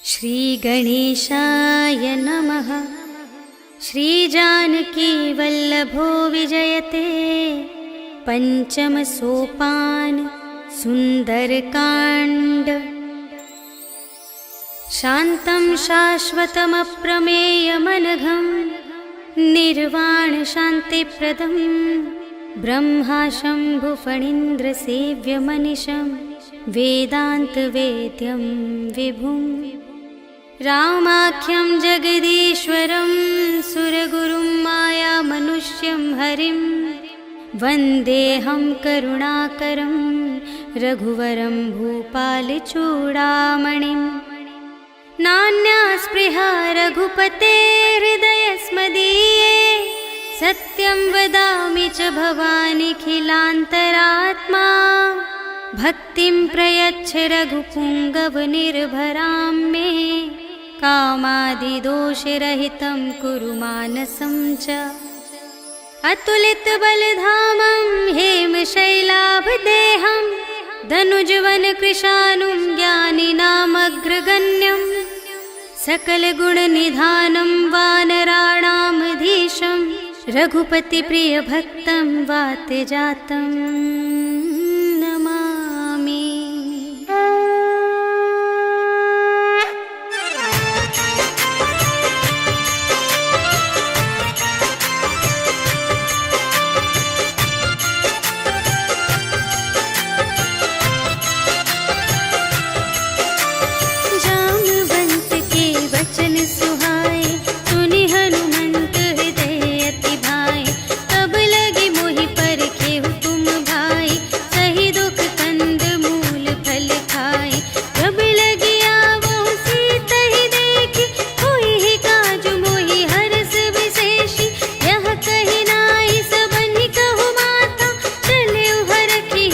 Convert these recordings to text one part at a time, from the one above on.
श्रीगणेशाय नमः। श्रीजानकी वल्लभो विजयते। पंचम सोपान सुंदरकांड। शान्तं शाश्वतमप्रमेयमनघं निर्वाण शान्तिप्रदं ब्रह्मा शम्भुफणीन्द्रसेव्यमनिशं वेदान्तवेद्यं विभुं रामाख्यं जगदीश्वरं सुरगुरुं मायामनुष्यं हरिं वन्देऽहं करुणाकरं रघुवरं भूपालचूडामणिं। नान्या स्पृहा रघुपतेर्हृदयस्मदीये सत्यं वदामि च भवानिखिलान्तरात्मा। भक्तिं प्रयच्छ रघुपुङ्गवनिर्भरां मे कामादिदोषरहितं कुरु मानसं च। अतुलितबलधामं हेमशैलाभदेहं धनुजवनकृशानुं ज्ञानिनामग्रगण्यं सकलगुणनिधानं वानराणामधीशं रघुपतिप्रियभक्तं वातजातं नमामि। जामवंत के वचन सुहाए सुनि हनुमंत हृदय अति भाए। तब लगे मोहि परखे हुकुम भाई सही दुख कंद मूल फल खाए। जब लगी आवो सीता ही देखी होई ही काज मोहि हरस विशेषी। यह कही नाई सबनि कहु माता चले हरखी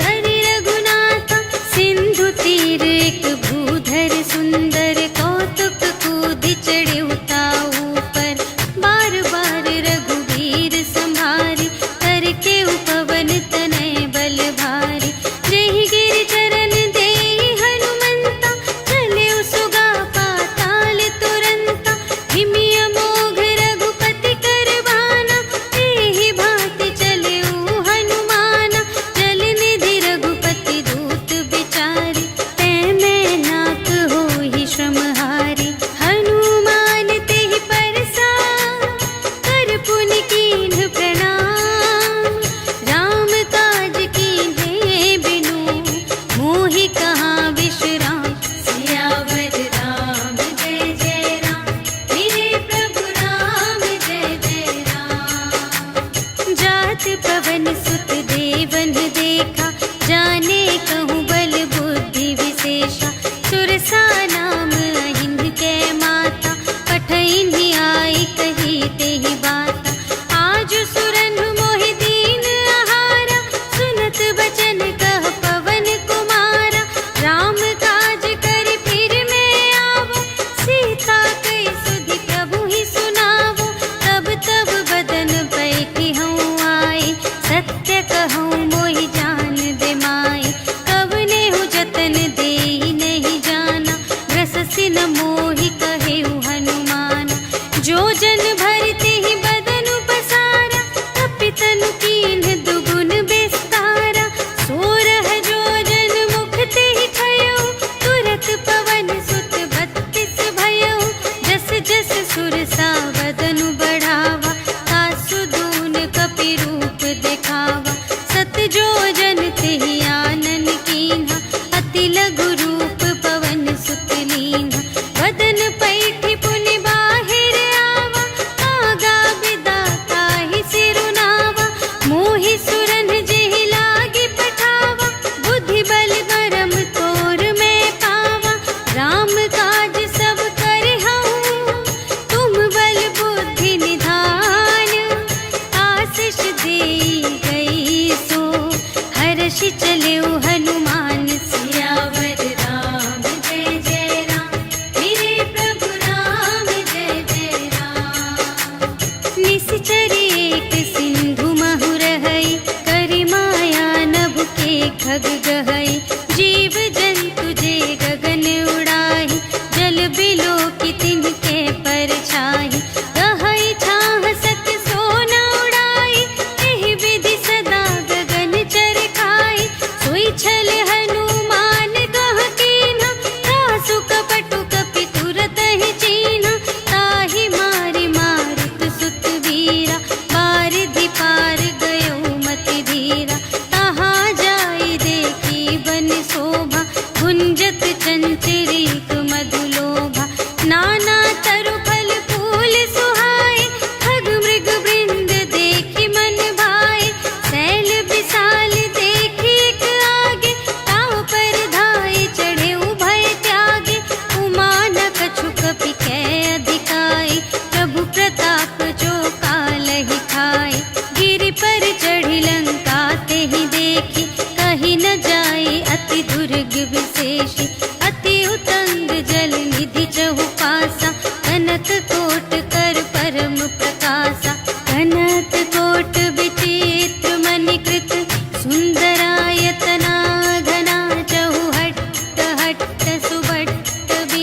धरि रघुनाथा। सिंधु तीर एक भूधर सुंदर कौतुक कूदि चढ़े उताऊ पर। बार बार रघुवीर संभारी करके उपवन तनय बल भारी। जेहि गिर चरण देहि हनुमंता चले सुगा पाताल तुरंता। हिमिय मोघ रघुपति करवाना एहि भांति चले हनुमाना। जल निधि रघुपति दूत बिचारी तै मैं नाक होहि श्रमहारी। हनुमान तेहि परसा कर पुनि कीन्ह प्रणाम। राम काज कीन्हे बिनु मोहि कहाँ विश्राम। सियावर राम जय जय राम मेरे प्रभु राम जय जय राम। जात पवन सुत देवन देखा जाने कहूँ बल बुद्धि विशेषा। सुरसा नाम अहिंद कै माता पठैन्हि आई कही तेहि बाता। आज सुरनु मोहि दीन आहारा सुनत बचन कह पवन कुमारा। राम काज कर फिर मैं आवो सीता कई सुधि प्रभु ही सुनावो। तब तब बदन बैठी हूँ आए सत्य कहूँ मोहि जान दे माए। कवने हूँ जतन देहि नहीं जाना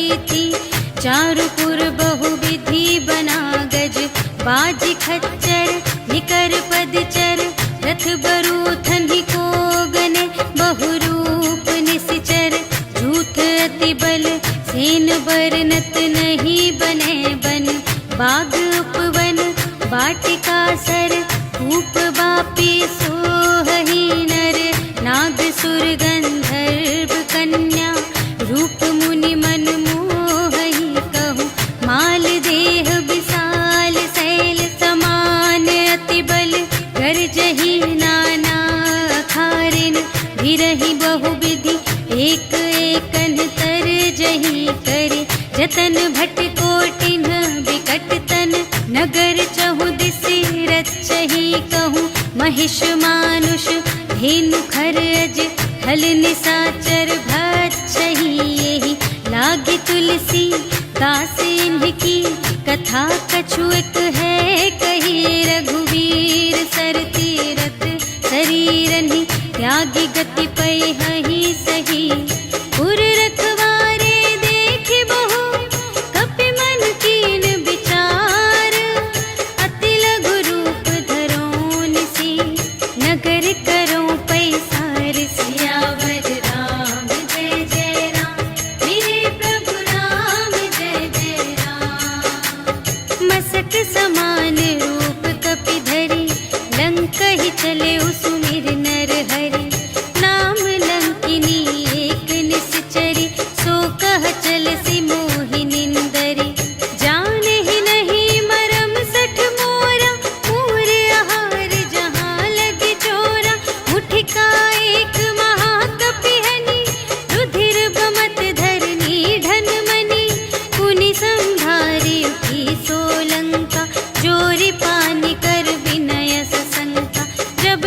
हुई थी। चारुपुर बहुविधि बना गज, बाज खच्चर निकर पदचर, रथ बरूथन ही को गने, बहुरूप निसिचर, झूठ अति बल सेन बरनत नहीं बने बन, बाग उपवन वाटिका सर, कूप बापी सोहही नर, नाग सुर गंधर्व कन्या, रूप मुनि मन मोहही कहूँ, माल देह विशाल शैल समान, अति बल गर्जही नाना अखारिन, विरही बहुविधि एक एकन तर जही करे, जतन भट कोटिन विकट तन, नगर चहु दिसि रचही कहूँ, महिष मानुष धेनु खरज, हल निसाचर भक्षही, यही लागी तुलसी दास इनकी, कथा कछु एक है कही, रघुवीर सर तीरथ शरीरनि, त्यागी गति पै हहि सही, पुर रखवारे देख बहु, कपि मन कीन विचार, अति लघु रूप धरो निसी, नगर करो पैसार, सियावर राम जय जय राम, मेरे प्रभु राम जय जय राम। मसक समान रूप कपि धरि, लंक ही चले उसुमिर नर हरि, नाम लंकिनी एक निश्चरी, सो कह चल सी मोहि निंदरी, जाने ही नहीं मरम सठ मोरा, मूर आहार जहाँ लगे चोरा, मुठिका एक महाकपिहनि, रुधिर बमत धरनी ढन मनी, पुनि संभारी उठी सोलंका, जोरी पानी कर विनय सशंका, जब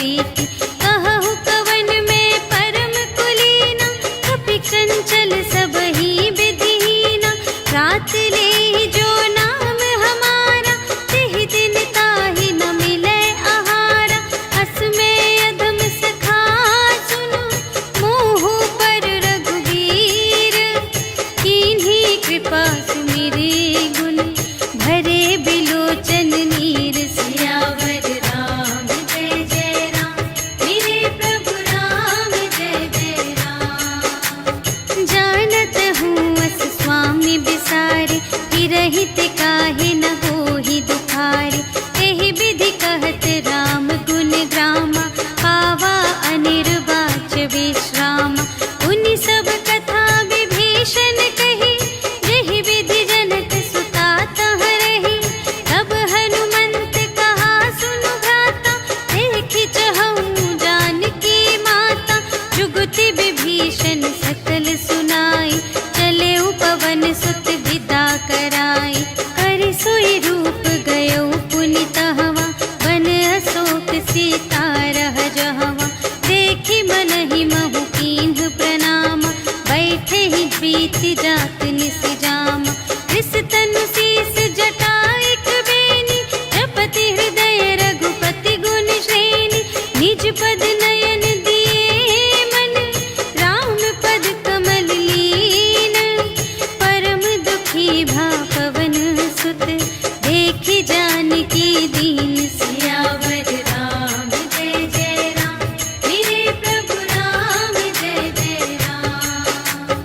प्रीति। कहु कवन में परम कुलीना, कपि चंचल सबहि विधिहीना। रात ले जो नाम हमारा, तिहि दिन ताहि न मिले आहारा। अस में अधम सखा सुनो, मोह पर रघुवीर। कीन्ही कृपा सुमिरे गुण, भरे बिलोचन नीर। सियावर राम जय जय राम, मेरे प्रभु राम जय जय राम। जानत हूँ अस स्वामी बिसारे, हिरहित काहे न होहि दुखारे। एहि विधि कहत राम गुण ग्रामा, पावा अनिर्वाच विश्रामा। उनि सब कथा विभीषण कही, जेहि विधि जनक सुता तह रही। तब हनुमंत कहा सुनु भ्राता, देखि चहु जानकी माता। जुगति विभीषण सकल सुनाई, चले पवन सुत विदा कराई। करि सोई रूप गयो पुनि तहवा, वन अशोक सीता रह जहवा। देखि मनहि महु कीन्ह प्रणामा, बैठे ही प्रीति जात निस जामा। कृस तनु शीस जटाइक बेनी, जपति हृदय रघुपति गुण श्रेणी। निज पद नयन दिए मन, राम पद कमल लीन। परम दुखी भा पवन सुत, देखि जानकी दीन। सियावर राम जय जय राम, मेरे प्रभु राम जय जय राम।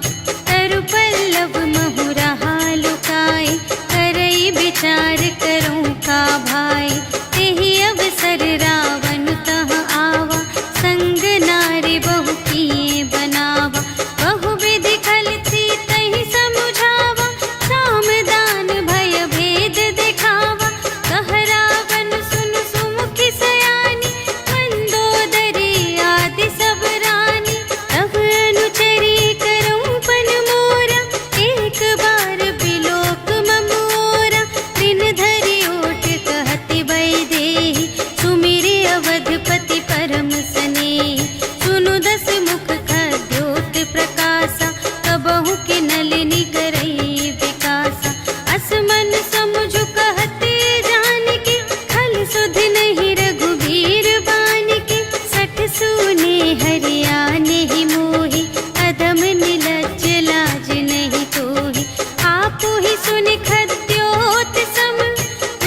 तरु पल्लव महु रहा लुकाई, करई विचार करूं का भाई। तेहि अवसर रावण तह आवा, संग नारी बहु किए बनावा। बहु विधि खल सीतहि समुझावा, साम दान भय भेद दिखावा। कह रावण सुन सुमुखि सयानी, मंदोदरी आदि सब रानी। तब अनुचरी करऊं पन मोरा, एक बार बिलोक ममोरा। दिन धरि ओट कहति वैदेही, सुमिरि अवधपति परम स्नेही। सुनु दस मुख खद्योत प्रकाशा, कबहु के नलिनी करई विकासा। अस मन समुझु कहते जानकी, खल सुध नहीं रघुवीर बानिकी। सठ सूने हरियाने ही मोहि, अधम निलज्ज लाज नहीं तोहि। आपु ही सुनि खद्योत सम,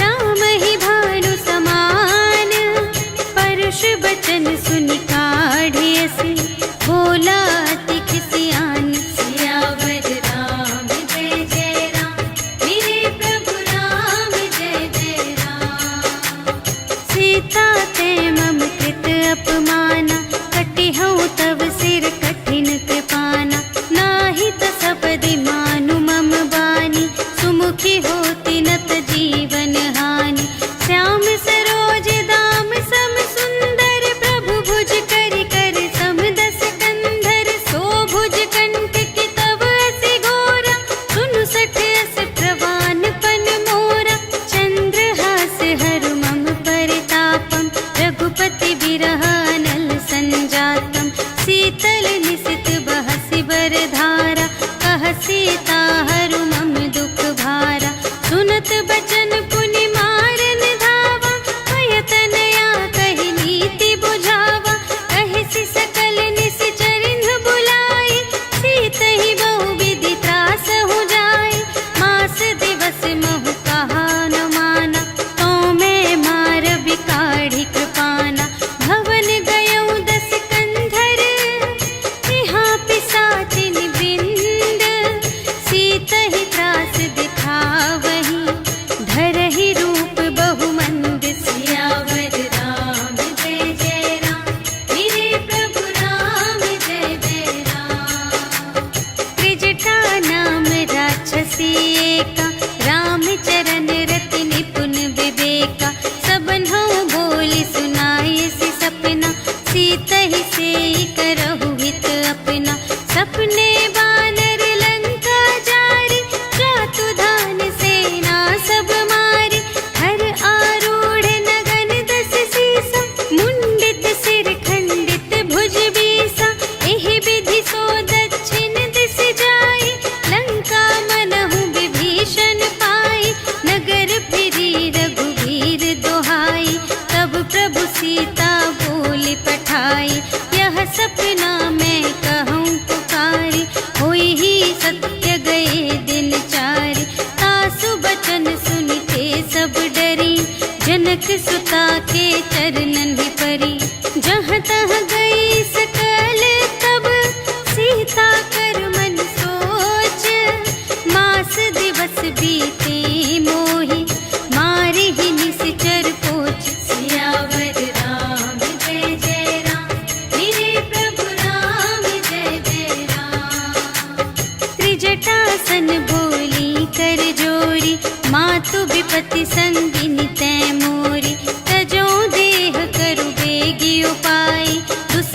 राम ही भानु समान। परुष बचन सुनि काढ़े असी, बोला अति खिसियान। सियावर राम जय जय राम, मेरे प्रभु राम जय जय राम। सीता ते मम कृत अपमाना, कटिहउँ तव सिर कठिन कृपाना। नाही त सपदि मानु मम बानी, सुमुखी होती नत जीवन हानि। श्याम सरोज दाम सम सुंदर, प्रभु भुज करि कर सम दस कंधर। सो भुज कंठ की तब अति घोरा, सुनु सठ अस प्रवान पन मोरा। चंद्रहास हरु मम परितापम, रघुपति बिरह अनल संजातम। शीतल निसित बहसि बरधारा, कह सीता हरु मम दुख भारा। सुनत बचन पुनि मारन धावा, भय तनया कहि नीति बुझावा। कहिसि सकल निश्चरिन्ह बुलाई, सीतहि बहु विधि त्रासहु जाई। मास दिवस महु कहा न माना, तो मैं मार बिकाढ़ी कृपाना। भवन गयऊँ दस कंधर, यहाँ पिसाचिन वृंद। सीतहि त्रास दिखावही, धरहि रूप बहु मंद। सियावर राम जय जय राम, मेरे प्रभु राम जय जय राम। त्रिजटा नाम राक्षसी एका, रामचरण रति निपुण विवेका। सबन्हु बोली सुनाई सि सपना, सीतहि सेई करहु हित अपना। सपने बानर लंका जारी, जातु धान सेना सब मारी। हर आरूढ़ नगन दस सीसा, मुंडित से सपना मैं कहूँ पुकारी, होई ही सत्य गए दिन चारि। तासु बचन सुनते सब डरी, जनक सुता के चरणन ही परी। जहाँ तहाँ गई सकल तब, सीता कर मन सोच। मास दिवस बीते मोहि, मारे ही निश्चर पोच। सियावर राम जय जय राम, मेरे प्रभु राम जय जय राम। त्रिजटासन बोली कर जोरी, मातु विपति संगिनी तै मोरी। तजो देह करु बेगी उपाय, दुस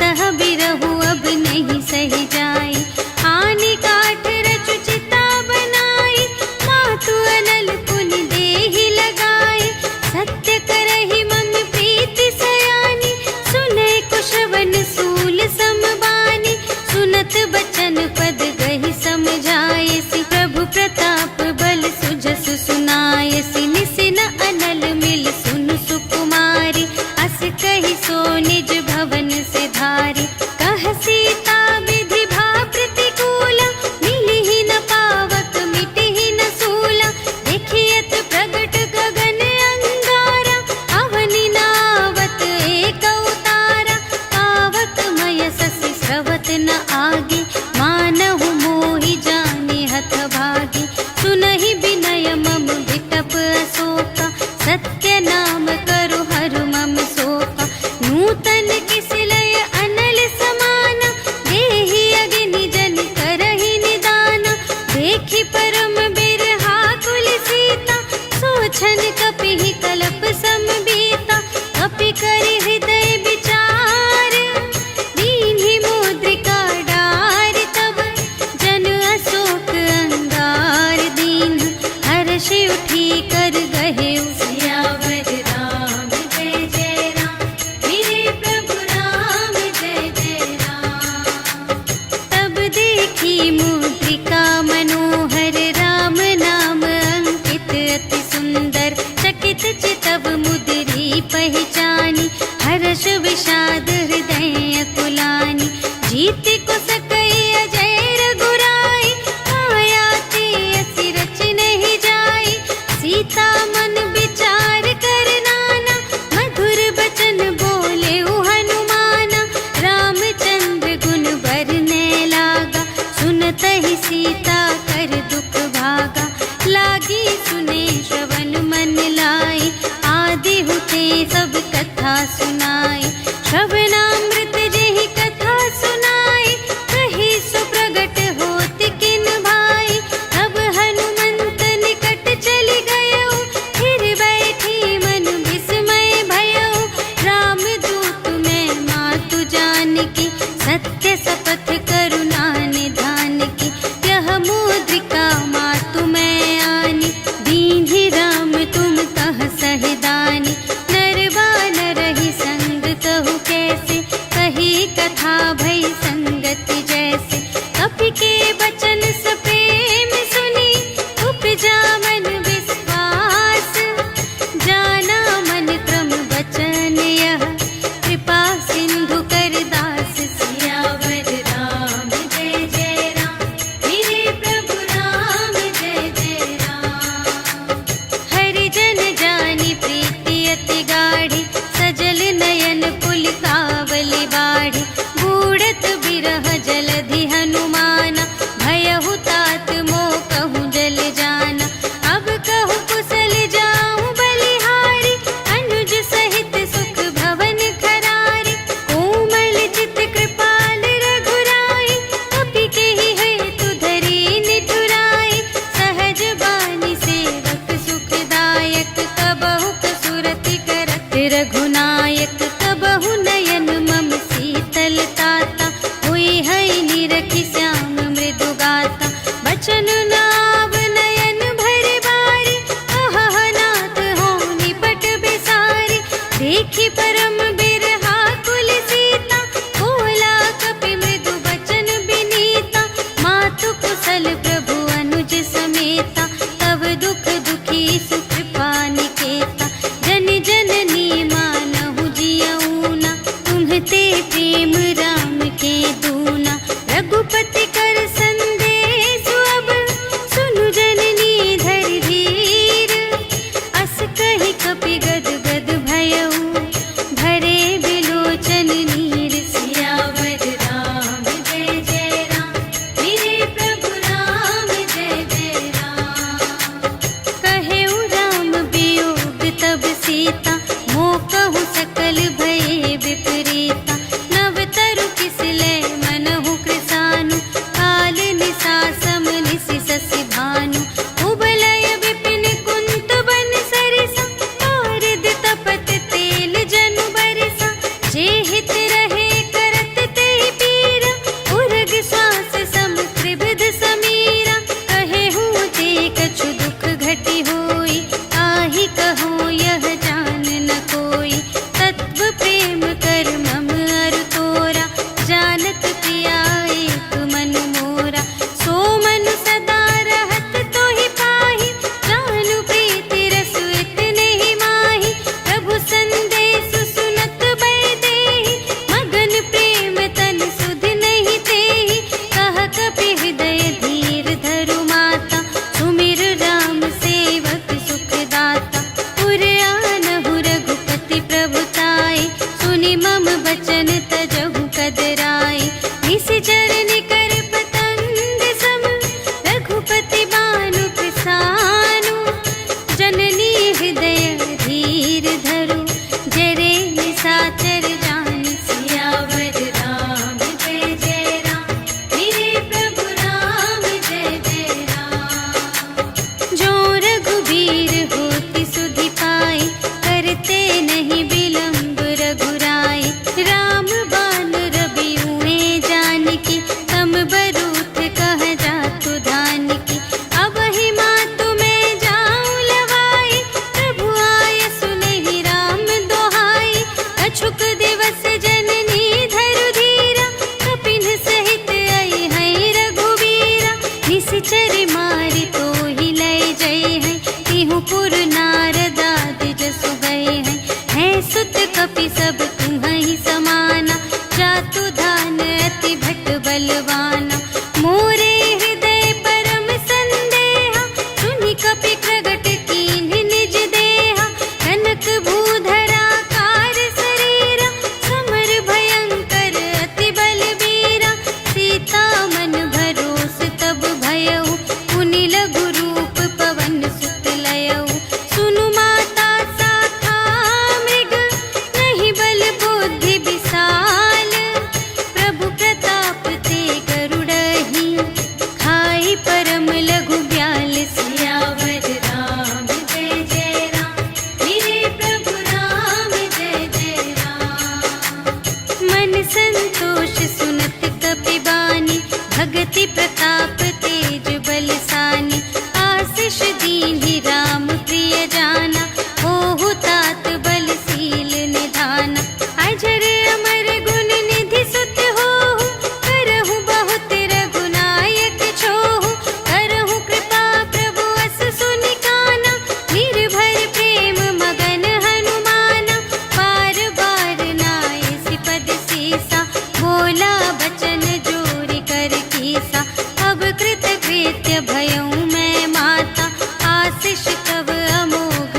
हित रहे करत ते पीरा, उर्ग श्वास सम त्रिविध समीरा। कहे हूँ ते कछु दुख घटी होई, आहि कहूँ यह जान न कोई। तत्व प्रेम कर मम अरु तोरा, जानत पिया एक मन मोरा। सो मन सदा रहत तोहि पाहि, जानु प्रीति रस इतने ही माहि। प्रभु संदेश सुनत बै देहि, मगन प्रेम तन सुध नहीं तेहि। कह कपि हृदय धीर धरु माता, सुमिर राम सेवक सुख दाता। उर आनहु रघुपति प्रभुताई, सुनि मम बचन तजहु कदराई। निशिचर निकर पतंग सम, रघुपति बानु कृसानु। जननी हृदय धीर धरु, जरे निशाचर जान। सियावर राम जय जय राम, मेरे प्रभु राम जय जय राम। जो रघुबीर होति सुधि पाई, करते नहीं विलम्ब रघुराई। राम बान रबियुए जानकी, तम बरूथ कह जातु धानिकी। अब ही मातु मैं जाऊं लवाई, प्रभु आय सुनहि राम दोहाई। अछुक दिवस जननी धरु धीरा, कपिन सहित आई है रघुबीरा। निशिचर मारि तोहि लय जय है, तिहु पुर नारद आदि जसु गए हैं। है सुत कपि सब तुम्हि समाना, जातु धान अति भट बलवाना। मोरे हृदय परम संदेहा, सुनि कपि प्रगट कीन्ह निज देहा। कनक भूधरा कार शरीरा, समर भयंकर अति बलबीरा। सीता मन भरोस तब भयउ, पुनि लघु रूप पवन सुत लयउ। सुनु माता शाखा मृग, नहीं बल बुद्धि विशाल। प्रभु प्रताप ते गरुड़हि, खाई परम लघु ब्याल। सियावर राम जय जय राम, मेरे प्रभु राम जय जय राम। मन संतोष सुनत कपि बानी, भगति प्रताप तेज बलसानी। आशीष दीन्हि राम प्रिय जाना, होहु तात बलशील निधाना। अजर अमर गुण निधि सुत होहु, करहु बहुत रघुनायक छोहु। करहु कृपा प्रभु अस सुनि काना, निर्भर प्रेम मगन हनुमाना। बार बार नाय सिपद सीसा, बोला बचन जोरि कर कीसा। अब कृत कृत्य भयउ मैं माता, आशीष तब अमोघ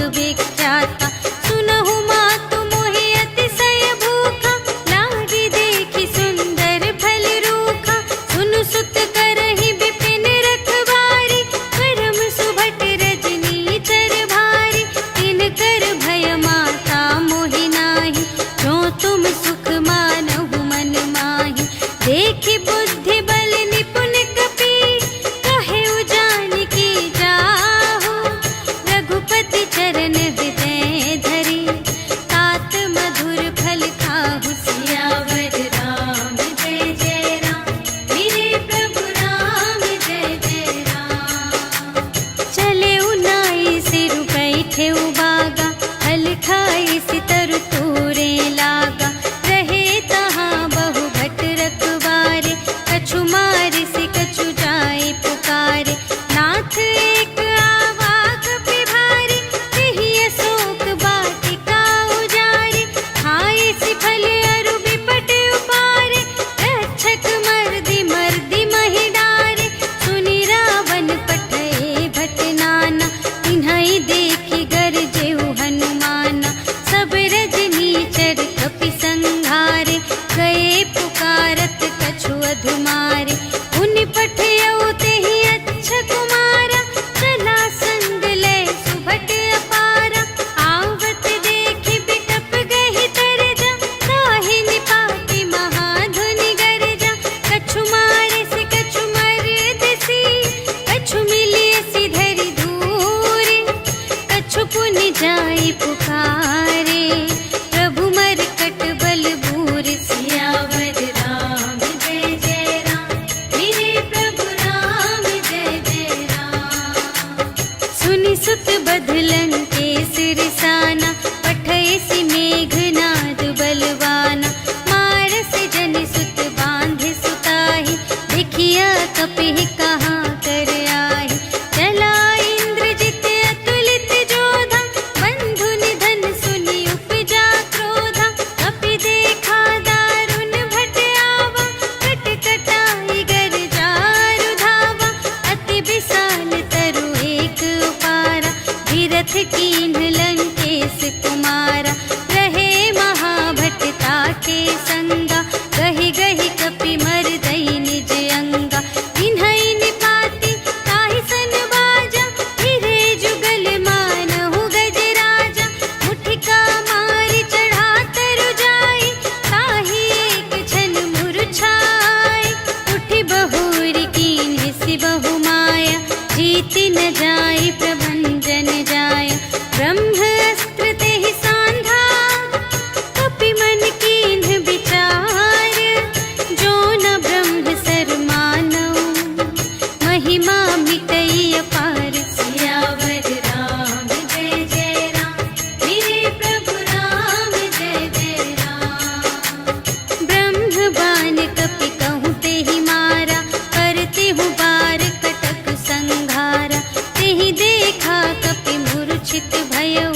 बाण कपि कहूँ ते ही मारा, करते हूँ बार कटक संघारा। तेहि देखा कपि मूर्छित भयउ,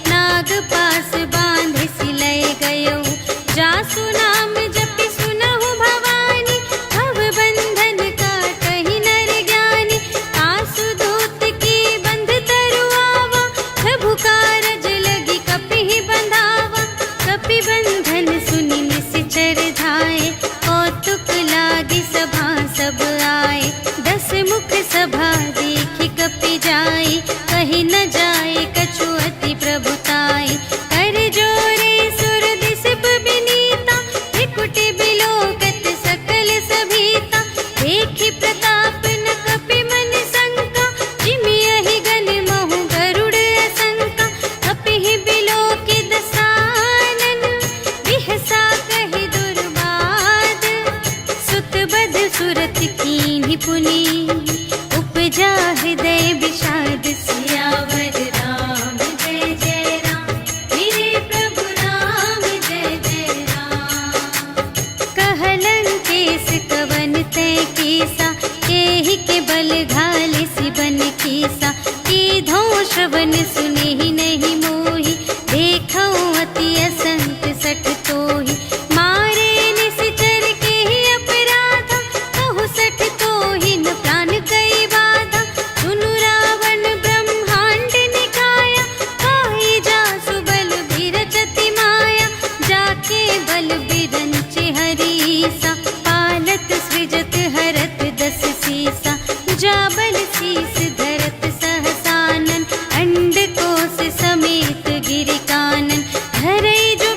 नाग पास बांधे सिलय गयउ। जासु नाम जपि सुनहु भवानी, भव बंधन काटहि नर ज्ञानी। आसु दूत की बंध तरुआवा, प्रभु कारज लगी कपि बंधावा। कपि बंधन सुनि निश्चर धाये, कौतुक लागी सभा सब आए। 10 मुख सभा देखि कपि जाई, कहि न जाए कछु अति प्रभुताई। कर जोरे सुर दिसप बिनीता, त्रिकुटि बिलोकत सकल सभीता। देखि प्रताप न कपि मन शंका, जिमियहि गन महु गरुड़ असंका। कपिहि बिलोकि दसानन, बिहसा कहि दुर्बाद। सुत बध सुरत कीन्हि पुनि, उपजा हृदय विषाद। सियावर राम जय जय राम, मेरे प्रभु राम जय जय राम। कहलन केस कवन तै कीसा, केहि के बल घाले सिबन कीसा। कीधो श्रवण सुनेहि नहीं मोहि, देखऊँ अति असंत सठ तोहि। मारे निश्चर केहि अपराधा, कहु सठ तोहि न प्राण कई बाधा। सुनु रावण ब्रह्मांड निकाया, काहि जासु बल बिरचति माया। जाके बल बिरंचि हरीसा, पालत सृजत हरत 10 सीसा। जा बल शीस धरत सहसानन, अंड कोश समेत गिरि कानन। धरई जो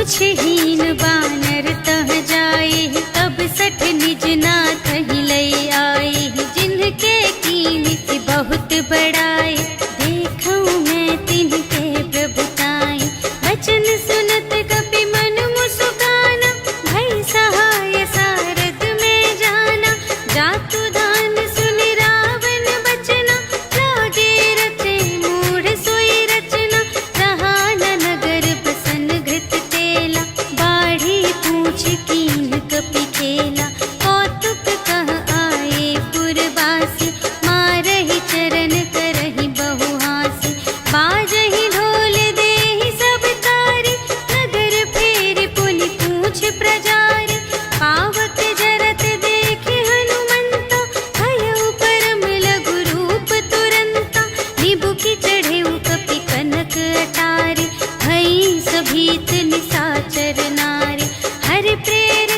पूछहीन बानर तह जाए, तब सठ निज नाथ ही लई आए। जिनके कीमत बहुत बड़ाए, देखऊं मैं तिनके प्रभुताई। वचन सुनत कपि मन मुस्काना, भई सहाय सारद में जाना। जातु दान सुन रावण बचना, लागे रचे मूढ़ सोई रचना। रहा न नगर बसन घृत तेला, बाढ़ी पूछ कीन कपि खेला। कौतुक कह आए पुरवासी, मारहि चरण करहि बहुहासी। बाजहि ढोल देहि सब तारी, नगर फेरि पुनि पूछ प्रजारी। पावक जरत देखे हनुमंता, भयउ परम लघु रूप तुरंता। निबुकि चढ़ेउ कपि कनक अटारी, भई सभीत निसाचर नारी। हरि प्रेर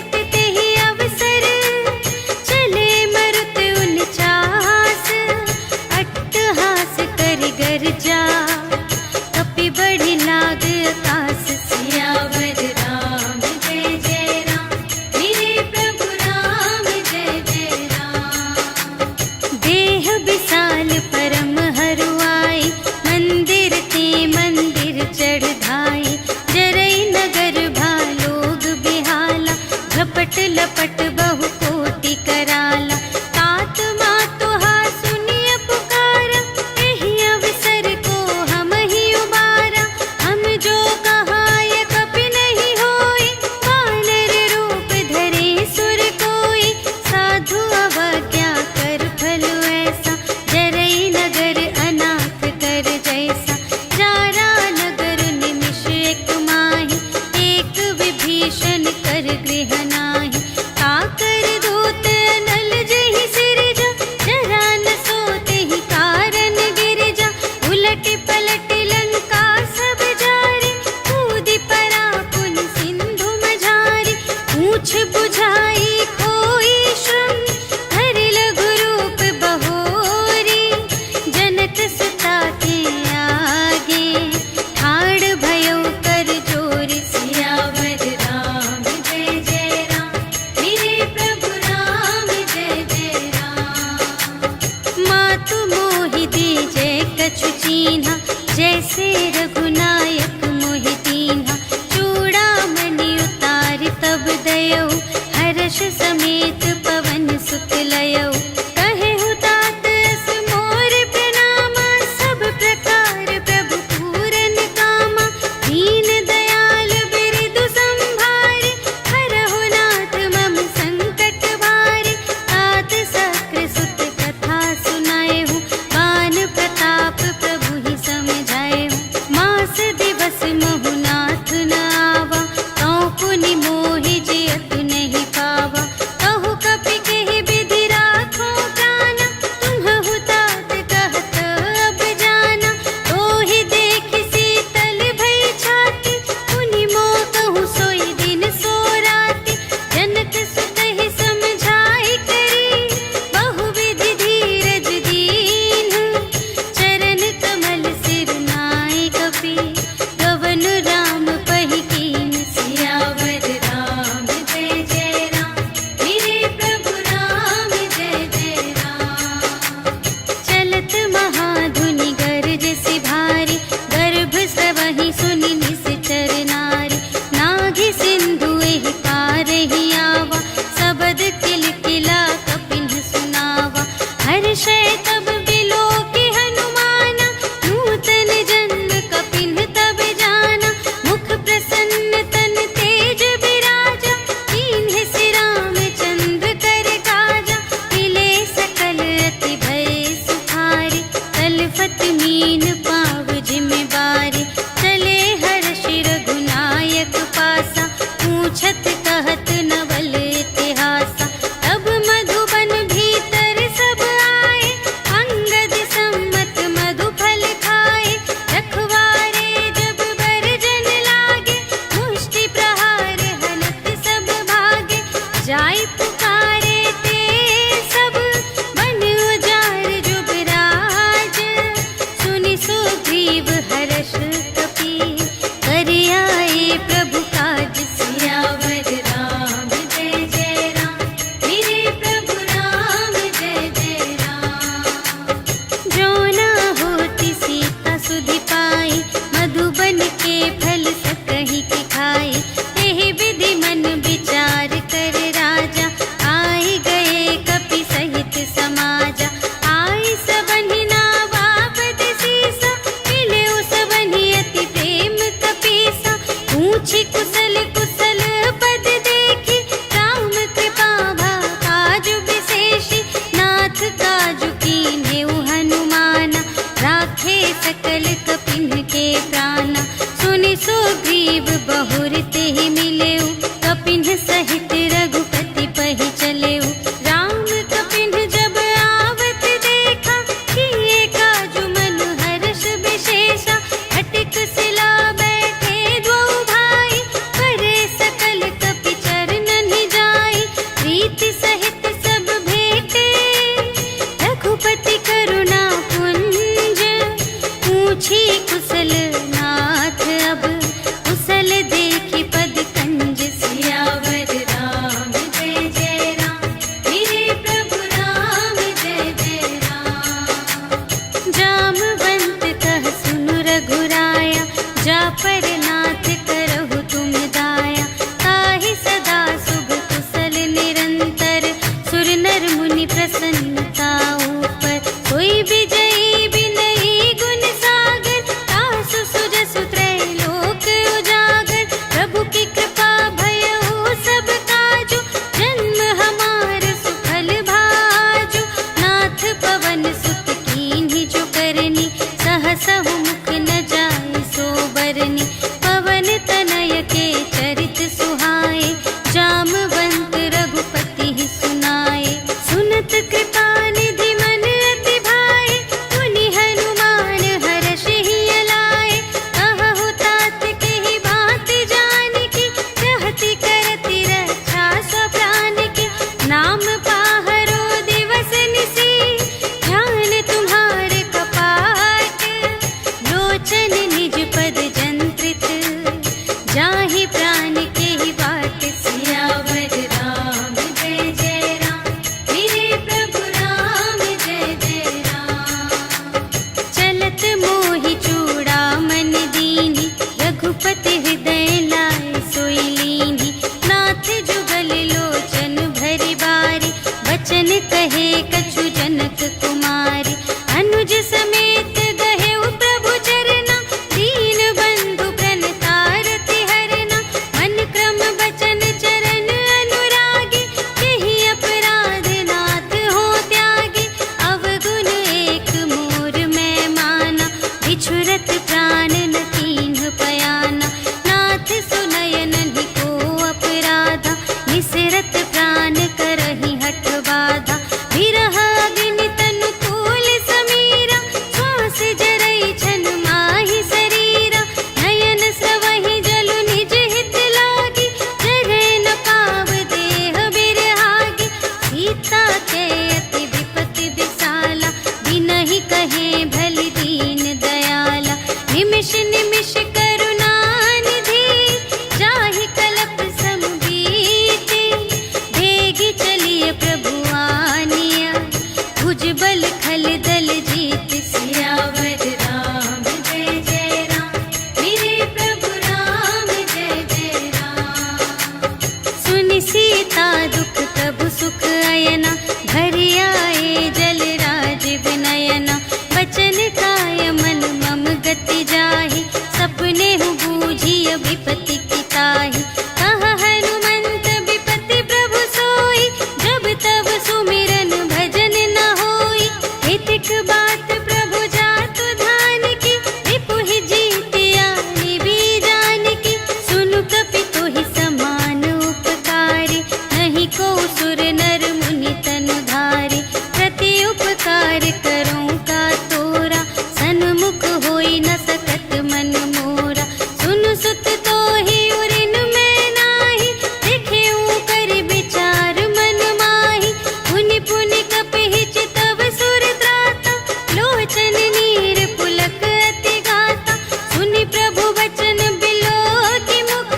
चिंता दुख प्रभु सुख अयना, भरि आए जल राज विनयना। बचन काय मन मम गति जाहि, सपने हूँ बूझिय विपत्ति की ताहि। कहा हनुमंत विपत्ति प्रभु सोई, जब तब सुमिरन भजन न होई। हितिक बात प्रभु जातु धान की, रिपुहि जीतिया निबी जान की। सुनु कपि तोहि समान उपकारी, नहीं को सुर नर मुनि तनु धारी। प्रति उपकार करूं का तोरा, सन्मुख होई न सकत मन मोरा। सुनु सुत तोहि उरिन मैं नाही, देखेऊं कर विचार मन माही। पुनि पुनि कपि चितव सुर त्राता, लोचन नीर पुलक अति गाता। सुनि प्रभु वचन बिलोकि मुख,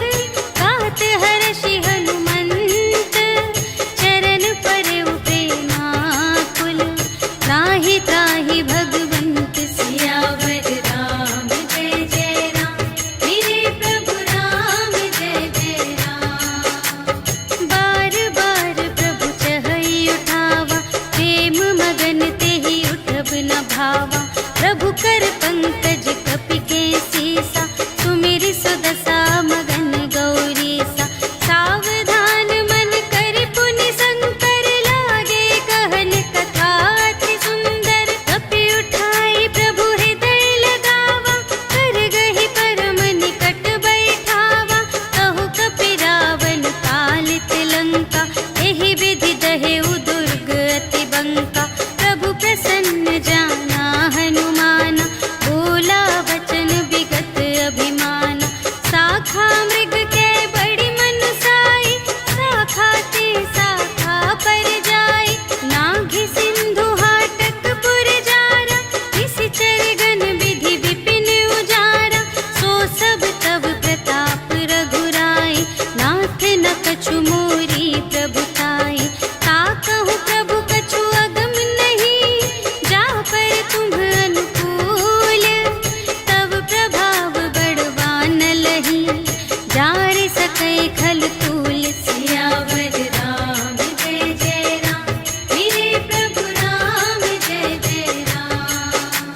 गात हर्षि हनुमंत। चरण परउ प्रेमाकुल, त्राहि त्राहि भगवंत सियावर राम। जय जय राम मेरे प्रभु राम, जय जय राम। बार बार प्रभु चहई उठावा, प्रेम मगन तेहि उठब न भावा। प्रभु कर पंकज कपि के सीसा, सुमिरि सुदशा मगन गौरीसा। सावधान मन कर पुनि शंकर, लागे कहन कथा अति सुंदर। कपि उठाई प्रभु हृदय लगावा, कर गहि परम निकट बैठावा। कहु कपि रावण कालित लंका, एहि विधि दहेउ दुर्ग अति बंका। प्रभु प्रसन्न जाना हनुमाना, बोला वचन विगत अभिमाना। शाखा मृग के बड़ी मनुसाई, शाखा ते शाखा पर जाई। नाघि सिंधु हाटक पुर जारा, निशिचर गण विधि विपिन उजारा। सो सब तब प्रताप रघुराई, नाथ न कछु मोरी प्रभुताई। ताकहु प्रभु कछु अगम नहीं, जा पर तुम अनुकूल। तब प्रभाव बड़वान लही, जारि सकै खल तूल। सियावर राम जय जय राम, मेरे प्रभु राम जय जय राम।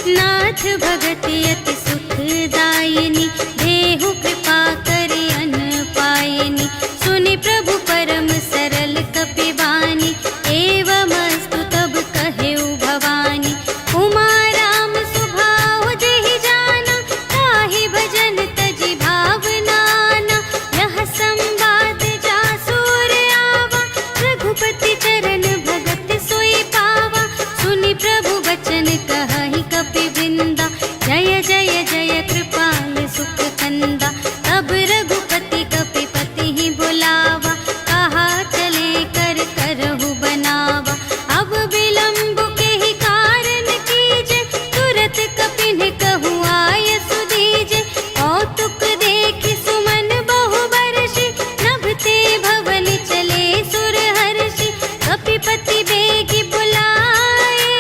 नाथ भगति अति सुखदायिनी, देहु कृपा करि अन पायिनी। सुनि प्रभु परम सरल कपि बानी, एवमस्तु तब कहेउ भवानी। उमा राम सुभाव जेहि जाना, ताहि भजन तजि भावनाना। यह संवाद जासुर आवा, रघुपति चरण भगत सोई पावा। सुनि प्रभु वचन कहहि कपि वृंदा, जय जय जय कृपाल सुख कंदा। तब रघुपति कपि पति ही बुलावा, कहा चले कर करहु बनावा। अब विलंब के ही कारण कीजे, तुरत कपिन कहु आय सुदीजे। कौतुक देखि सुमन बहु बरषि, नभते भवन चले सुर हर्षि। कपिपति बेगी बुलाए,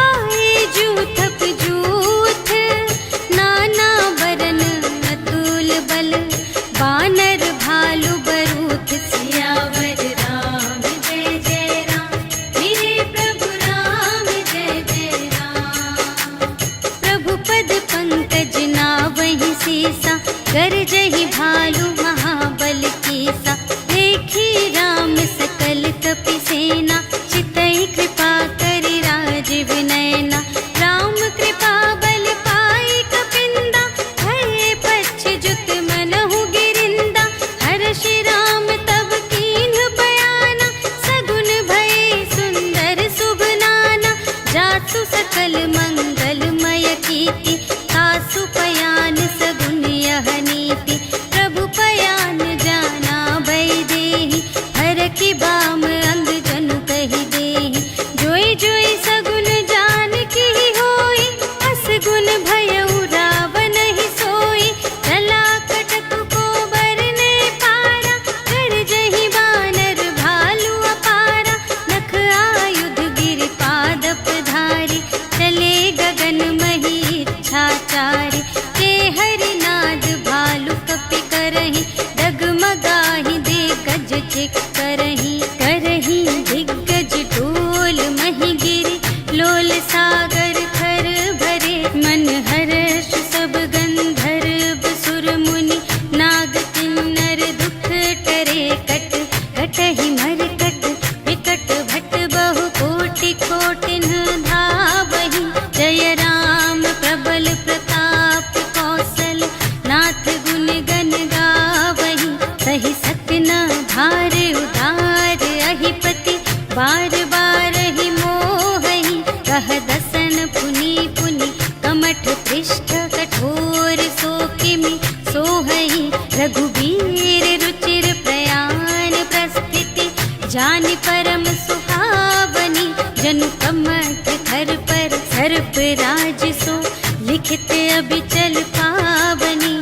आए जूथप जूथ। नाना बरन अतुल बल, बानर भालु बरूथ। सियावर राम जय जय राम, मेरे प्रभु राम जय जय राम। प्रभु पद पंकज नावहि सीसा, गरजहि भालु महाबल कीसा। देखी राम सकल कपि सेना, चितई कृपा करि राज विनयना। राम कृपा बल पाई कपिंदा, भये पच्छिजुत मनहु गिरिंदा। हर्षि राम तब कीन्ह बयाना, सगुन भये सुंदर शुभ नाना। जासु सकल मंगलमय कीर्ति, तासु पयान सगुन यह नीति। प्रभु पयान जाना भय देहि, हरखि बाम अंग जनु कहि देहि। जोई जोई सगुन जान की होई, असगुन भयउ रावण ही सोई। चला कटक को बरने पारा, कर जहि बानर भालु अपारा। नख आयुध गिर पादप धारी, चले गगन मही इच्छाचारी। के हरिनाद भालु कपि करहि, डगमगाहि दे गज चिक्क से कट कटहि मरकट विकट भट बहु कोटि कोटिन धावहि। जय राम प्रबल प्रताप कौशल नाथ गुण गण गावहि। सही सत्य न भार उदार अहिपति बार बार ही मोहहि। कह दसन पुनि पुनि कमठ पृष्ठ कठोर सो किमि सोहहि। रघुबीर रुचिर प्रयाण प्रस्थिति जानि परम सुहावनी। जनु कमठ धर पर सर्प राज सो लिखित अबिचल पावनी।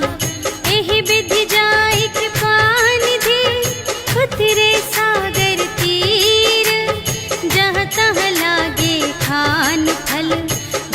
एहि विधि जाहि कृपा निधि उतरे सागर तीर। जहाँ तहाँ लागे खान फल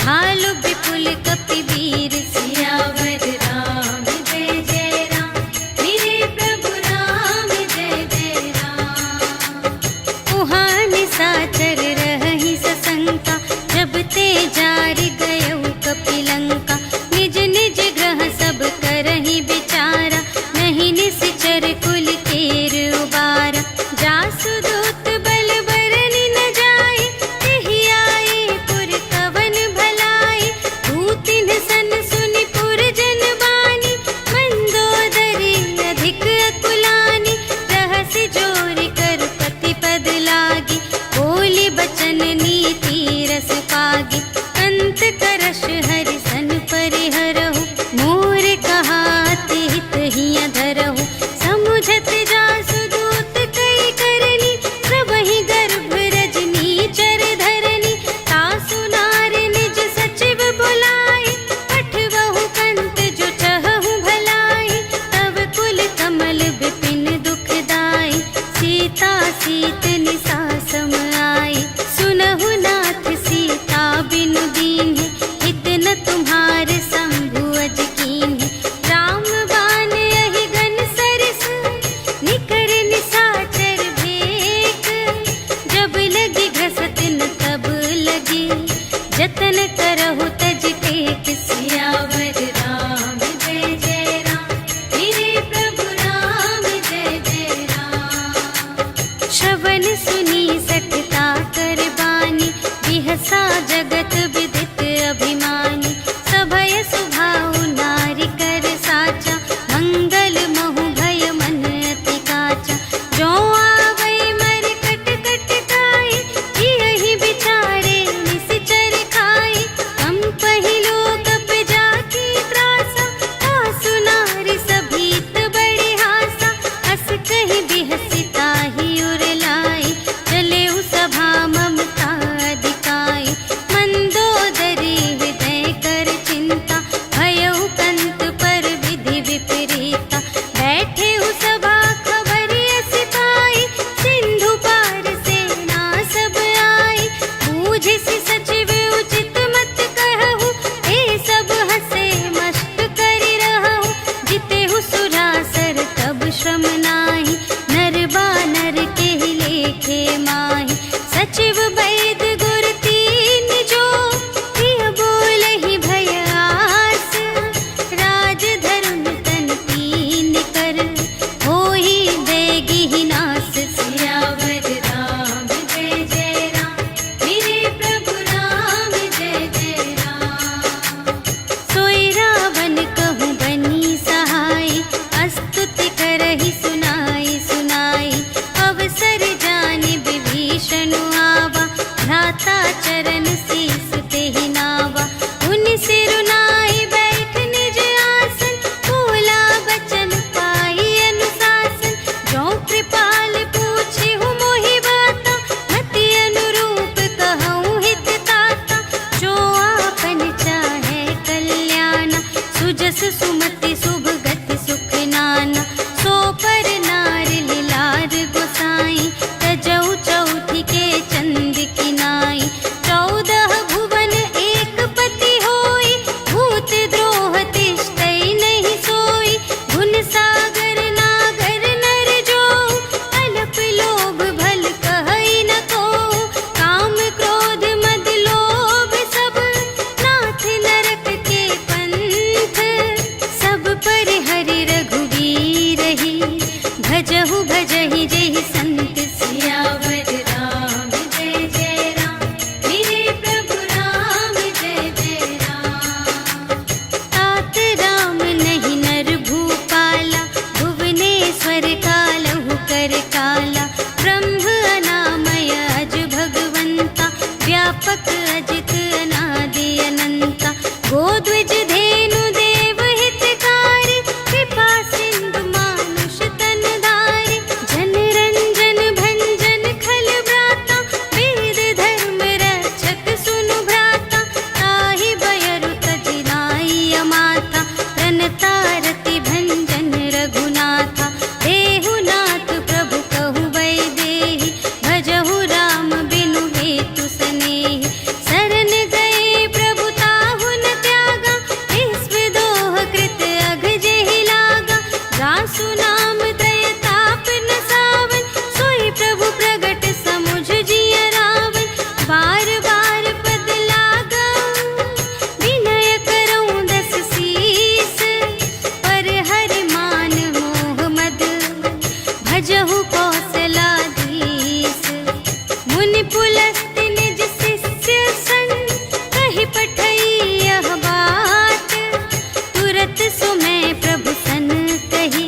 भालु विपुल कपिवीर। सियावर राम जय जय राम मेरे प्रभु राम जय जय राम। उहाँ निशाचर रहहि सशंका जब ते जार गयउ कपिलंका। निज निज ग्रह सब करहि विचारा नहीं निश्चर कुल केर उबारा। जासु दूत बल बरनि न जाए तेहि आए पुर कवन भलाई। दूतिन सन सुनि पुर जन बानी मंदोदरी अधिक अकुलानी। रहसि जोरि कर पति पद लागी बोली बचन नीति रस पागी। अंत करश हरि सन परिहरहु मोर कहाति हित हिया धरहु। समुझत जासु दूत कई करनी सबहि गर्भ रजनी चर धरनी। तासु नार निज सचिव बुलाए पठवहु कंत जो चहहु भलाई। तब कुल कमल विपिन दुखदाई सीता सीत निसा सम आई। सुनहु नाथ सीता बिनु दीन्हि हित न तुम्हार शंभु अज कीन्हि। राम बाण यहि गन सरिस निकर निशाचर भेक। जब लगी घसत न तब लगी जतन करहु तज टेक। सियावर राम जय जय राम मेरे प्रभु राम जय जय राम। श्रवण सुनी सठता कर बानी बिहसा जगत विदित अभिमानी। सभय सुभाउ नारी कर साचा मंगल महु भय मन अति काचा। जो आवै मर कट कट काई यही बिचारे निश्चर खाई। हम पहिलो कप जाकी त्रासा आसु नारी सभीत बड़े हासा। हस कहि बिहसिता ही उर लाई चले सभा ममता अधिकाई। मंदोदरी हृदय कर चिंता भयउ कंत पर विधि विपरीता। बैठे सभा खबर अस पाई सिंधु पार सेना सब आई। बूझिसि सचिव उचित मत कहु ए सब हसे मस्त करि रहु। जितेहु सुरासर तब श्रम नाही नर बानर केहि लेखे माहि। सचिव वैद गुर तीन जो प्रिय बोलहि भय आस। राज धरुन तन तीन कर होहि देगिहि नास। सियावर राम जय जय राम मेरे प्रभु राम जय जय राम। सोई रावण कहूँ बनी सहाय स्तुति करहि सुनाई सुनाई। अवसर जानि विभीषण आवा भ्राता चरण शीस तेहि नावा। उनि सिरुनाई बैठ निज आसन बोला बचन पाई अनुशासन। जो कृपाल पूछिहु मोहि बाता मति अनुरूप कहूँ हित ताता। जो आपन चाहे कल्याण सुजस सुमति शुभ गति सुख नाना। सो पर नार लिलार गोसाई तजौ चौथी के चंद किनाई। 14 भुवन एक पति होई भूत द्रोह तिष्ठै नहीं सोई। गुण सागर नागर नर जो अल्प लोभ भल कहै न को। काम क्रोध मद लोभ सब नाथ नरक के पंथ। सब पर हरि रघुवीर ही भजहु भज भजहु कौशलाधीश। मुनि पुलस्त्य निज शिष्य संग, कहि पठई यह बात। तुरत सुमय प्रभु सन कही,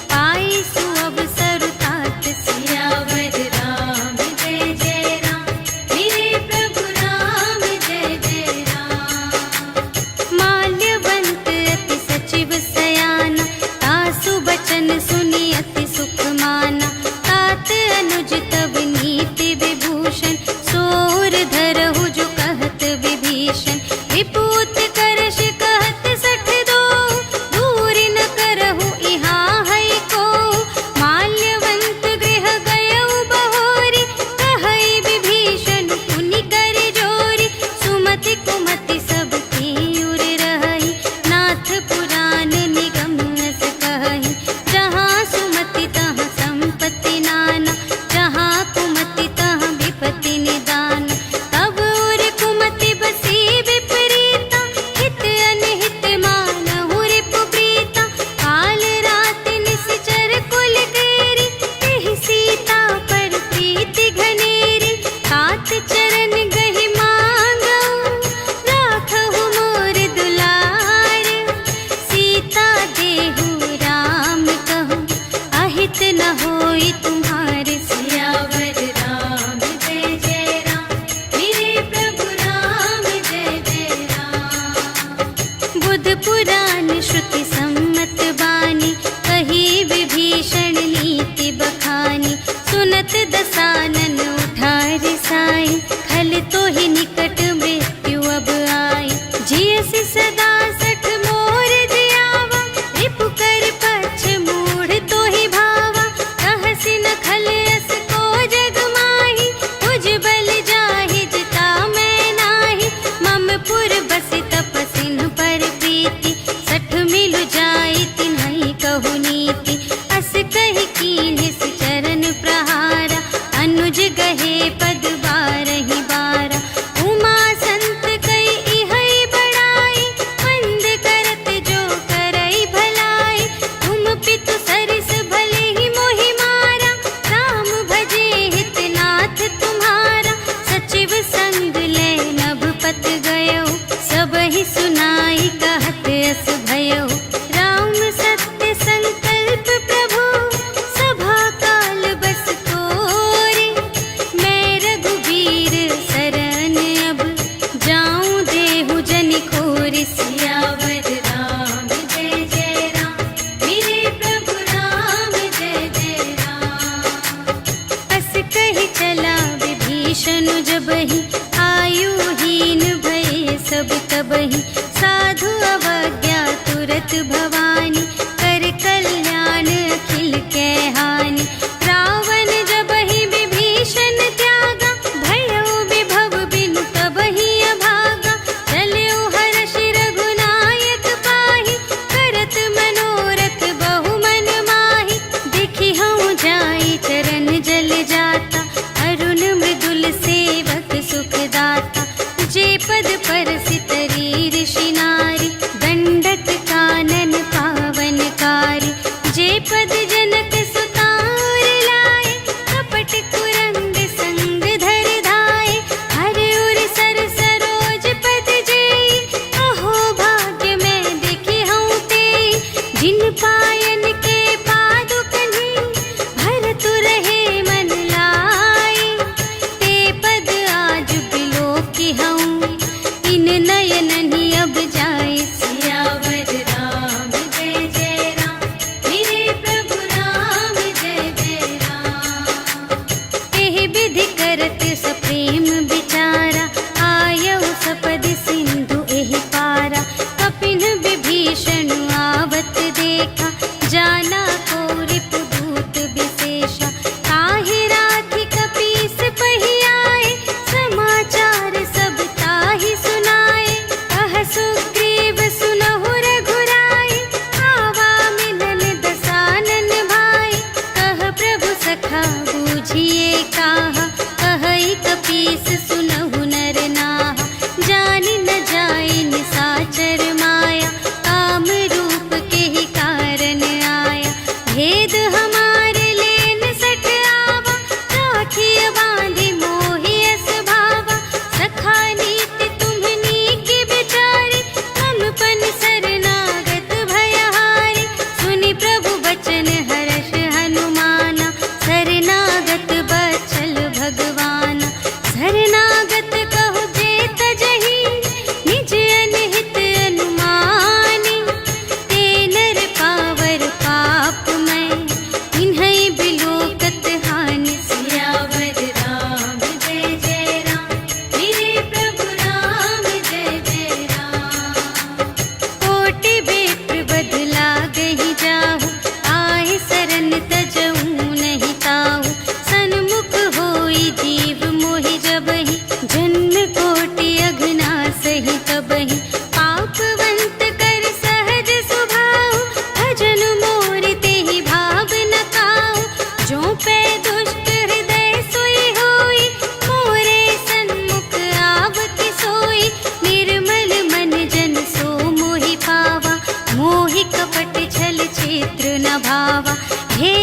पाई सुअवसर तात। सियावर राम जय जय राम, मेरे प्रभु राम जय जय राम। माल्यवंत अति सचिव सयाना, तासु बचन सुनि अति सुख माना। तात अनुज तब नीति विभूषण, सोर धरहु जो कहत विभीषण। विपूत करश कहत सठ दो, दूरि न करहु इहाँ है को। माल्यवंत गृह गयउ बहोरी, कहई विभीषण पुनि कर जोरी। सुमति कुमति सब की उर रहई, नाथ पुराण निगम अस कहई। जहाँ सुमति तहाँ संपत्ति नाना, जहाँ कुमति तहाँ विपत्ति निदान। तब उर कुमति बसी विपरीता, हित अनहित मानहु रिपु प्रीता। काल रात निश्चर कुल केरी, तेहि सीता पर प्रीति घनेरी। तात चरण गहि मांगऊ, राखहु मोर दुलार। सीता देहु राम कहूँ, अहित न होई तुम्हारे। सियावर राम जय जय राम, मेरे प्रभु राम जय जय राम। बुध पुराण श्रुति सम्मत बानी, कही विभीषण नीति बखानी। सुनत दसानन उठा रिसाई, खल तो ही निकट मृत्यु अब आई। जियसि सदा सठ मोर जियावा, रिपु कर पक्ष मूढ़ तो ही भावा। कहसि न खल यस को जग माही, तुझ बल जाहि जिता मैं नाही। मम पुर बसि तपसिन पर प्रीति, सठ मिलु जाई तिन्हई कहु नीति। अस कहि कीन्हिस चरण प्रहारा, अनुज गहे पद बारहि बारा। उमा संत कई इहै बड़ाई, मंद करत जो करई भलाई। तुम पितु सरिस भले ही मोहि मारा, राम भजे हित नाथ तुम्हारा। सचिव संग ले नभ पत गयो, सबहि सुनाई कहत अस भयो। राम सत्य संकल्प प्रभु, सभा काल बस तोरे। मैं रघुबीर शरण अब, जाऊं देहु जनि खोरि। सियावर राम जय जय राम, मेरे प्रभु राम जय जय राम। अस कहि चला विभीषण जबहि, आयुहीन भये सब तबहि। साधु अवज्ञा तुरत भवानी, कर कल्याण अखिल कै हानि। रावण जबहि विभीषण त्यागा, भयउ विभव बिनु तबहि अभागा। चलउ हर्षि रघुनायक पाहि, करत मनोरथ बहु मन माहि। देखि हऊँ जाई चरण जल जाता, अरुण मृदुल सेवक सुखदाता। जे पद परसि तरी ऋषि नारी, दंडक कानन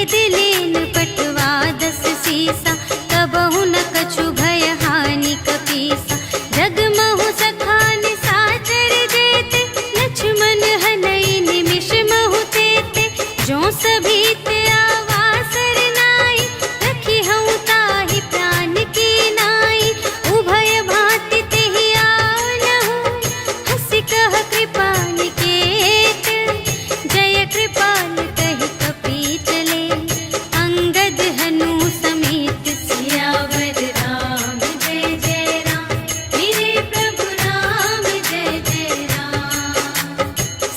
भेद लेन पटवा 10 सीसा, कबहु न कछु भय हानि कपीसा। जगमहु सखान साचर जेते, लक्ष्मण हनई निमिष महु तेते। जो सभीत आवासर नाई, रखी हूँ ताहि प्राण की नाई। उभय भांति तेहि आनहु, हंसी कह कृपा निकेत। जय कृपाल कहि कपी चले, अंगद हनु समेत। सियावर राम जय जय राम, मेरे प्रभु राम जय जय राम।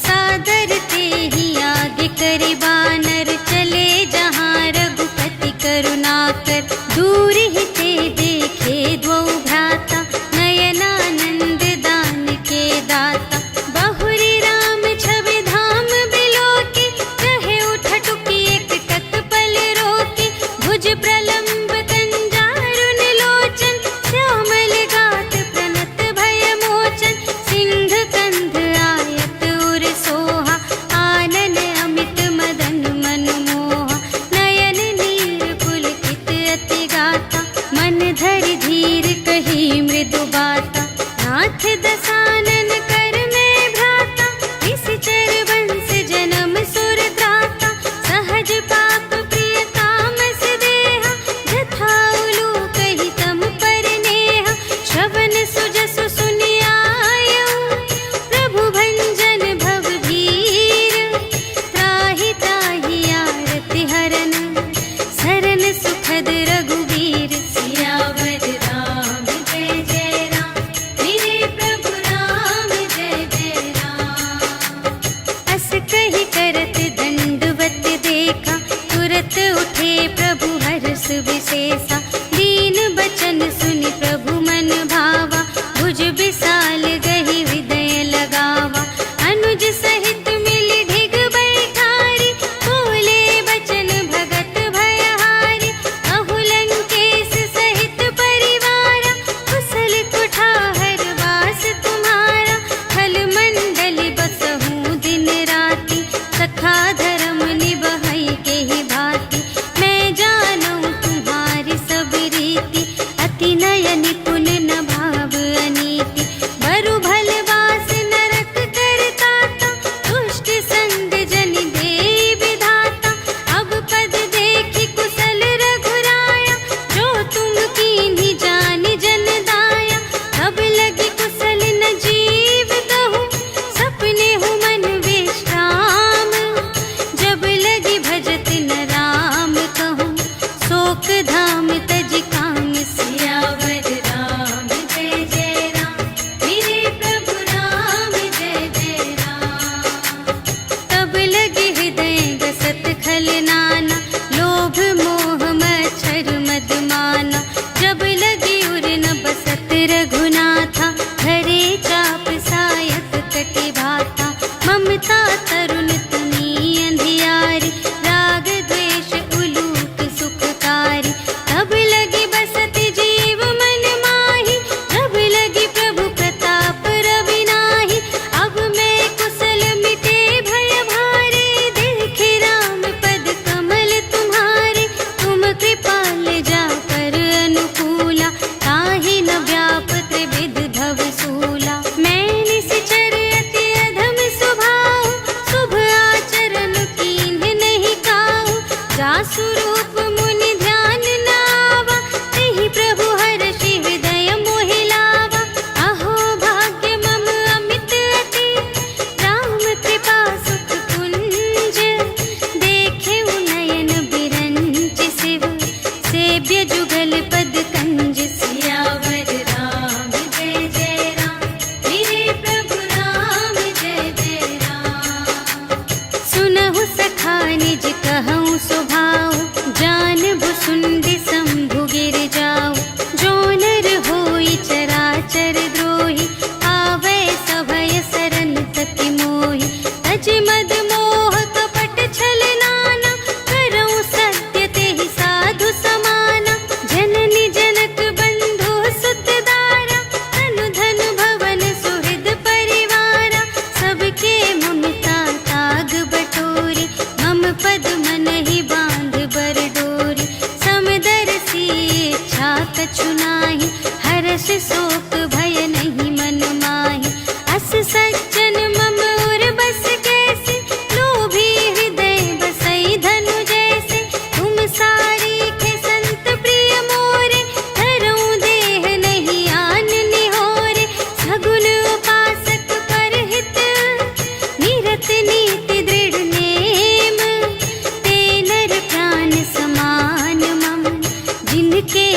सादर तेहि आगे करि बानर, चले जहाँ रघुपति करुणाकर। दूर ही ते देखे द्वौ भ्राता, नयनानंद दान के दाता। बहुरी राम छवि धाम बिलोके, कहे उठ टुकी एक तत्पल रोके। भुज प्रलंब कंजारुन लोचन, श्यामल गात प्रणत भय मोचन। सिंह कंध आयत उर सोहा, आनन अमित मदन मनमोहा। नयन नीर पुलकित अति गाता, मन धरि धीर कही मृदु बाता। नाथ दसानन कर में भ्राता, निश्चर वंश जन्म सुर त्राता। सहज पाप प्रिय तामस देहा, जथा उलूकहि तम पर नेहा। श्रवण सुजसु सुनियायऊ, प्रभु भंजन भव भीर। त्राहि त्राहि आरति हरन, सरन सुखद रघुवीर। सियावर राम जय जय राम, मेरे प्रभु राम जय जय राम। अस कहि करत दंडवत देखा, तुरत उठे प्रभु हर्ष विशेषा। दीन बचन सुनि प्रभु मन भावा, भुज विशाल गहि हृदय लगावा। अनुज सहित मिलि ढिग बैठारी, बोले बचन भगत भयहारी। अहु लंकेश सहित परिवारा, कुशल कुठार वास तुम्हारा। खल मंडल बसहु दिन राति, सखा धर्म निबहै केहि भांति। मैं जानऊँ तुम्हारी सब रीति, अति नय निपुण न भाव अनीति। बरु भल वास नरक करताता, दुष्ट संग जन देई विधाता। अब पद देखि कुशल रघुराया, जो तुम कीन्ही जानि जन दाया। अब लगी कुशल न जीव कहूँ, सपने हूँ मन विश्राम। जब लगी भजत न राम कहूँ, शोक धाम तज काम। सियावर राम जय जय राम, मेरे प्रभु राम जय जय राम। तब लगे हृदय गसत खल नाना, लोभ मोह मच्छर मद माना। जब लगी उर न बसत रघुनाथा, धरे चाप सायक कटि भाता। ममता तरुण तनी अंधियारी, राग द्वेष उलूक सुखकारी। तब लगी बसत जीव मन माही, जब लगी प्रभु प्रताप रवि नाही। अब मैं कुशल मिटे भय भारे, देखे राम पद कमल तुम्हारे। तुम कृपाल जा कर अनुकूला, ताहि न व्याप त्रिविध भव सूला। मैं निश्चर अति अधम स्वभाव, शुभ आचरण कीन्ह नहीं काहू। जासु रूप मुनि ध्यान न आवा, तेहि प्रभु हर्षि हृदय मोहि लावा। अहो भाग्य मम अमित अति, राम कृपा सुख कुंज। देखे नयन बिरंच शिव, सेव्य जुगल पद कंज। सियावर राम जय जय राम, मेरे प्रभु राम जय जय राम। सुनहु सखा निज कहऊँ स्वभाव, जान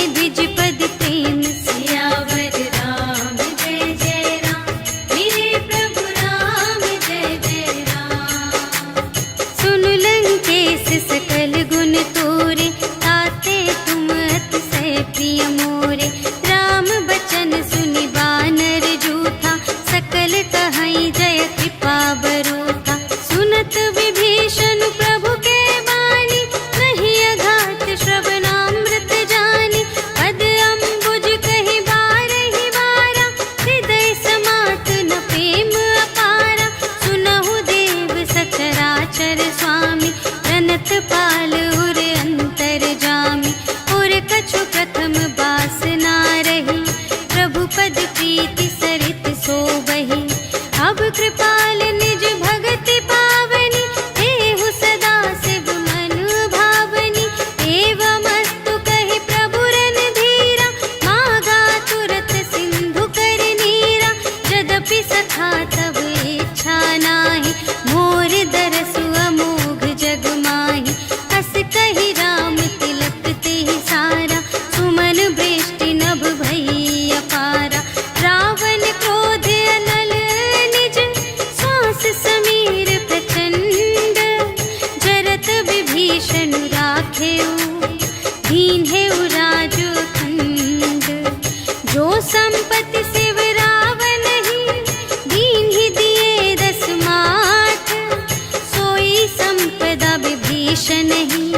द्विजपद प्रेम सियावर राम जय जय राम, मेरे प्रभु राम जय जय राम। सुन लंकेश सकल गुण तोरे, ताते तुम अतिशय प्रिय मोरे। राम बचन सुनि बानर जूथा, सकल कहई जय कृपा बरूथा। सुनत विभीषण प्रभु के बानी, नहीं अघात श्रवणामृत जानी। पद अम्बुज कहि बारहि बारा, हृदय समात न प्रेम अपारा। सुनहु देव सचराचर स्वामी, प्रणत पाल उर अंतर जामी। और कछु प्रथम बासना रही, प्रभु पद प्रीति सरित सोबहि। अब कृपाल निज भगति पावनी, देहु सदा शिव मन भावनी। एवमस्तु कहि प्रभु रणधीरा, मागा तुरत सिंधु कर नीरा। यद्यपि सखा तब इच्छा नाही, मोर दरसु अमोघ जग माही। अस कहि राम तिलक तेहि सारा, सुमन वृष्टि नभ भई अपारा। रावण क्रोध अनल निज, श्वास समीर प्रचंड। जरत विभीषण राखेउ, दीन्हेउ राजखंड। जो संपत्ति शिव रावण ही, दीन्हि दिए दस माठ। सोई संपदा विभीषण ही,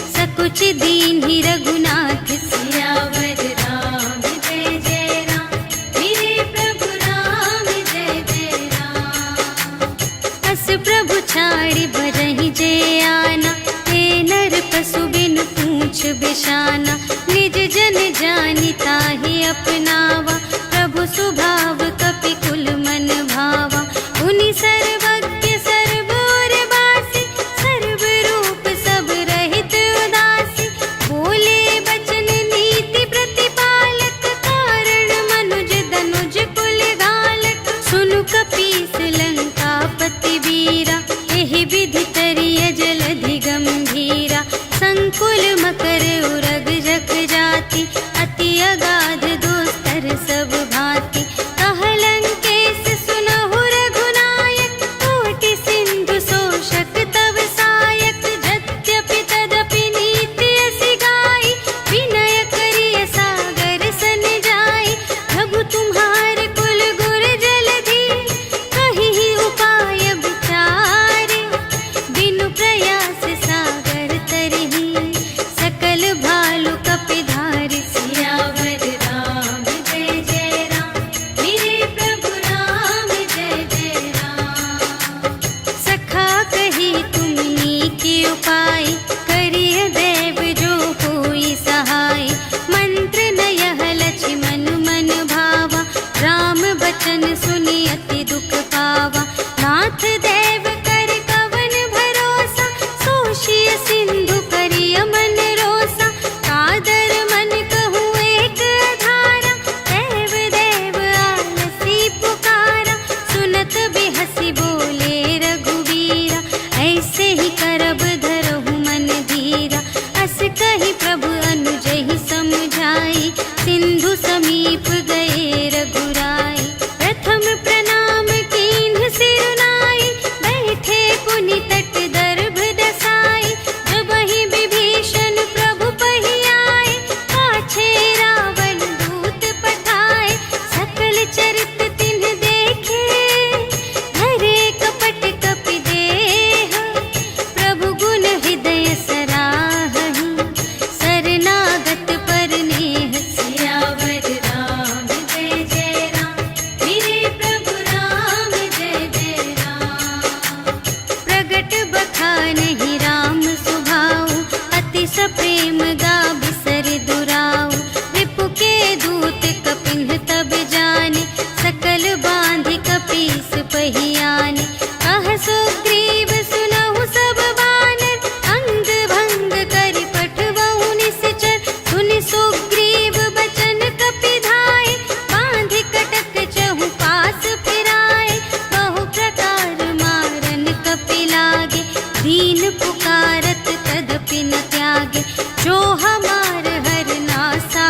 सकुच दीन्हि रघुनाथ। सियावर राम जय जय राम, मेरे प्रभु राम जय जय राम। अस प्रभु छाड़ि भरहि जे आना, हे नर पशु बिनु पूछ बिशाना। निज जन जानि ताहि अपनावा, प्रभु सुभाव कपि कुल मन भावा। उनि सर्वज्ञ सर्वोर बासी, सर्व रूप सब रहित उदासी। बोले बचन नीति प्रतिपालक, कारण मनुज दनुज कुल घालक। सुनु कपीस लंकापति वीरा, एहि विधि तरिय जलधि गंभीरा। संकुल मकर उरग जख जाति, अति अगाध दोस्तर सब भांति। कह लंकेश सुनहु रघुनायक, कोटि सिंधु शोषक तव सायक। यद्यपि तदपि नीति असि गाई, विनय करिय सागर सन जाई। प्रभु तुम्हारे कुल गुर जलधि, कहिहि उपाय विचारे। बिनु प्रयास सागर तरहि, सकल भालु कपिधारि। सियावर राम जय जय राम, मेरे प्रभु राम जय जय राम। सखा कही तुमनी के उपाय, करिय देव जो होई सहाय। मंत्र न यह लक्ष्मण मन भावा, राम बचन सुनि अति दुख पावा। नाथ देव कर कवन भरोसा, सोषिय सिंधु करिय मन रोसा। कादर मन कहूँ एक आधारा, देव देव आलसी पुकारा। सुनत बिहसी बोले रघुवीरा, ऐसे ही करब धरहु मन धीरा। अस कहि प्रभु अनुजहि समझाई, सिंधु समीप गए रघुराई। प्रथम प्रणाम कीन्ह सिर नाई, बैठे पुनि तट दर्भ दसाई। जबहि विभीषण प्रभु पहि आए, पाछे रावण दूत पठाए। सकल चरित तिन्ह देखे, धरे कपट कपि देह। प्रभु गुण हृदय सराहहि, शरणागत पर नेह। सियावर राम जय जय राम, मेरे प्रभु राम जय जय राम। प्रगट बखानहि राम सुभाऊ, अति सप्रेम गा बिसर दुराऊ। रिपु के दूत कपिन्ह तब जाने, सकल बांधि कपीस पहियाने। कह सुग्रीव सुनहु सब बानर, अंग भंग करि पठवहु निश्चर। सुनि सुग्रीव बचन कपिधाय, बांधि कटक चहु पास फिराए। बहु प्रकार मारन कपि लागे, दीन पुकारत तदपि न त्यागे। जो हमार हर नासा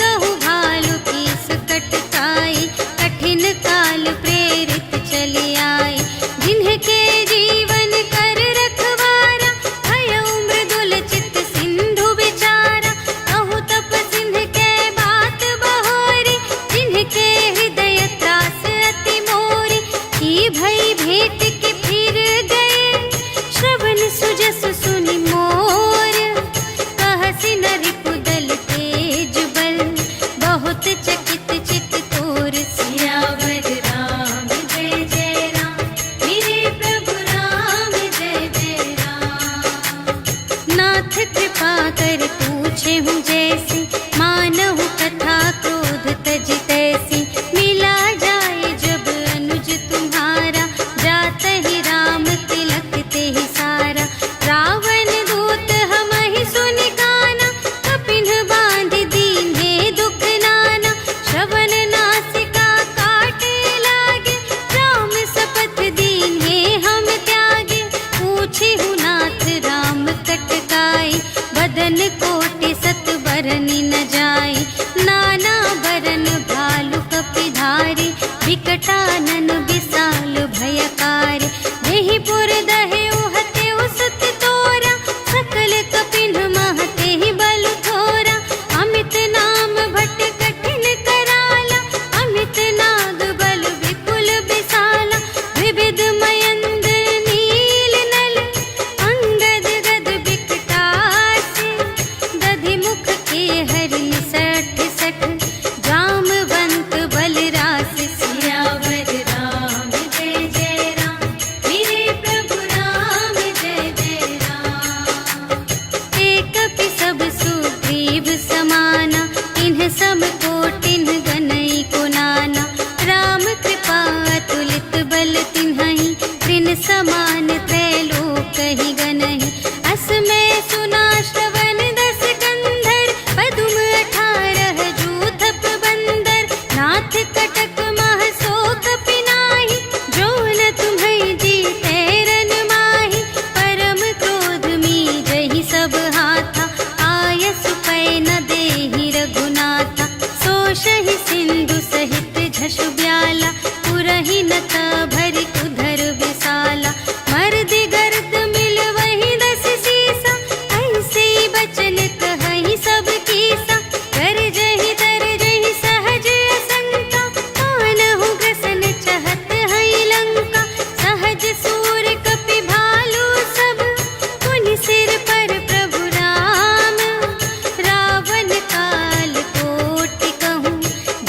कहु भालु कीस कटकाई, कठिन काल प्रेरित चले आई। जिन्हके जीवन कर रखवारा, भयउ मृदुल चित सिंधु विचारा। कहु तप सिंध के बात बहोरी, जिन्हके हृदय त्रास अति मोरी। की भई भेंट के फिर गए, श्रवण सुजस सुनि मोर। कहसि न रिपुदल तेज बल, बहुत चकित चित तोर सियावर राम जय जय राम, मेरे प्रभु राम जय जय राम। नाथ कृपा कर पूछे हूँ जैसी, मानहु कथा क्रोध तज तैसी। मिला जाए जब अनुज तुम्हारा, जात ही राम तिलक ते ही सारा। रावण दूत हमहि सुनि काना, कपिन बांध दीन्हे दुख नाना। श्रवण नासिका काटे लागे, राम शपथ दीन्हे हम त्यागे। पूछे हूँ नाथ राम कटकाई, बदन कोटि सत बरनि न जाई। नाना बरन भालु कपिधारी, विकटानन विशाल भयकारी। देहि पुर दहेउ हतेउ सुत तोरा, सकल कपिन महते ही बल थोरा। अमित नाम भट कठिन कराला, अमित नाग बल विपुल विशाला। विविध मयंद्र नील नल, अंगद गद विकटासी। दधि मुख के हरि सठ सठ, जामवंत बलरास। सियावर राम जय जय राम, मेरे प्रभु राम जय जय राम। एक पि सब सुग्रीव समाना, इन्ह सम कोटिन गनई को नाना। राम कृपा अतुलित बल तिन्हहि, त्रिन समान त्रैलोक ही गनहि। अस में सुना श्रवण दस कंधर, पदुम 18 जूथप बंदर। नाथ कटक मह शोक पिनाहि, जो न तुम्है जीते रन माहि। परम क्रोध मीजहि सब हाथा, आयसु पै न देहि रघुनाथा। सोषहि सिंधु सहित झषु ब्याला, पुरहि न भरि उधर विशाला। मर्दि गर्द मिल वही 10 सीसा, ऐसे बचन कहहि सब कीसा। कर जहि तर जहि सहज असंका, मानहु ग्रसन चहत हई लंका। सहज सूर कपि भालु सब, पुनि सिर पर प्रभु राम। रावण काल कोटि कहूँ,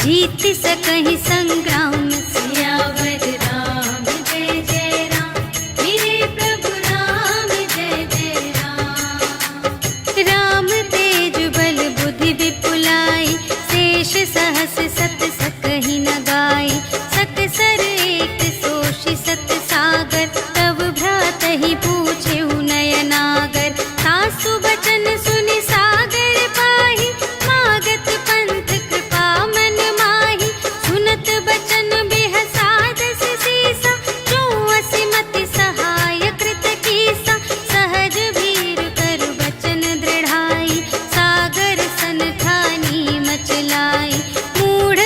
जीत सकहि संग्राम। सियावर राम जय जय राम, मेरे प्रभु राम जय जय राम। राम तेज बल बुद्धि विपुलाई, शेष सहस सत सकहि न गाई। सकसर एक सोषि सत सागर, तब भ्रातहि पूछेहु नयनागर। सासु बचन सुनि सागर पाहि, मागत पंथ कृपा मन माहि। सुनत बचन बिहसादस सीसा, जो असिमति सहाय कृत कीसा। सहज भीर कर बचन दृढ़ाई, सागर सन ठानी मचलाई। मूढ़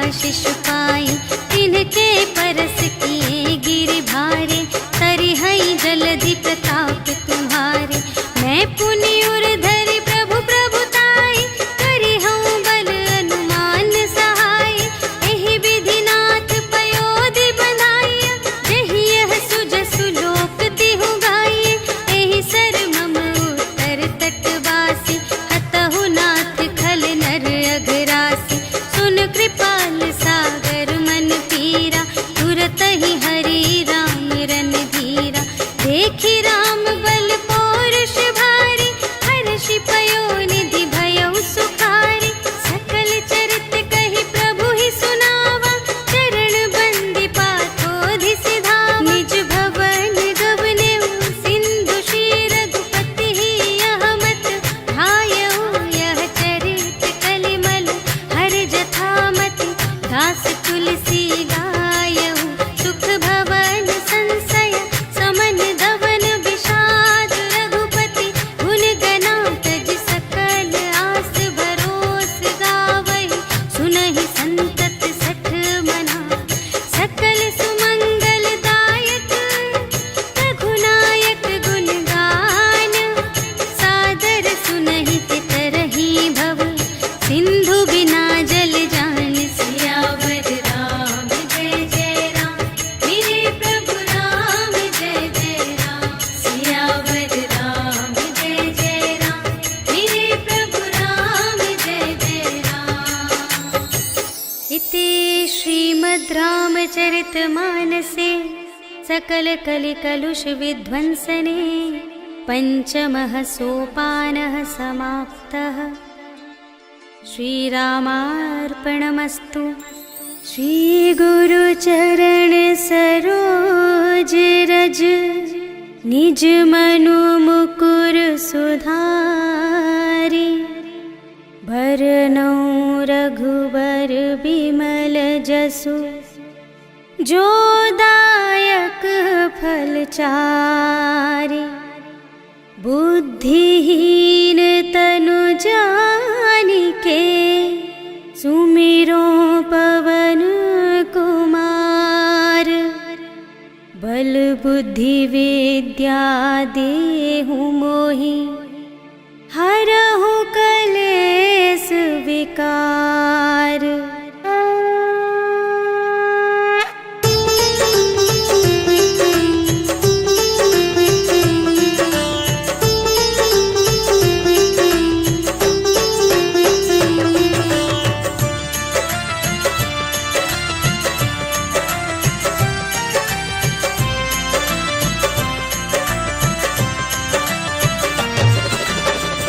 आशीष पाई, तिनके परस किए गिर भारे, तरिहई जलधि प्रताप तुम्हारे। मैं पुनि उर धरि प्रभु प्रभुताई, करिहऊँ बल अनुमान सहाय। एहि विधिनाथ पयोधि बंधाइया, जेहि यह सुजसु लोक तिहु गाइए। एहि सर मम उत्तर तटवासी, हतहु नाथ खल नर अघरासी। सुन कृपाल सागर मन पीरा, तुरत ही हरि राम रन धीरा। देखि राम बल पौरुष भारी, हर्षि पयोनिधि भयउ सुखारी। सकल चरित कहि प्रभु ही सुनावा, चरण बंदी पाथोधि सिधावा। निज भवन गवनेउ सिंधु श्री रघुपति ही, यह मत भायउ यह चरित कलिमल हर जथामति। दास तुलसी गायउ सुख भवन संशय, समन दवन विषाद रघुपति। गुण गना तज सकल आस भरोस गावहि, सुनहि संतत सठ मना। सकल सुमंगल दायक रघुनायक गुण गान, सादर सुनहि तितरहि भव, सिंधु बिना जल जान। सियावर राम जय जय राम, मेरे प्रभु राम जय जय राम। सियावर राम जय जय राम, मेरे प्रभु राम जय जय राम। इति श्रीमद् रामचरितमानसे सकल कलि कलुष विध्वंसने, पंचमः सोपानः समाप्तः। श्रीरामार्पणमस्तु। श्री गुरु चरण सरोज रज, निज मनु मुकुर सुधारी। भरनउँ रघुबर बिमल जसु, जो दायक फल चारि। बुद्धिहीन तनु जानिके, सुमिरो पवन कुमार। बल बुद्धि विद्या देहु मोहि, हरहु कलेस विकार।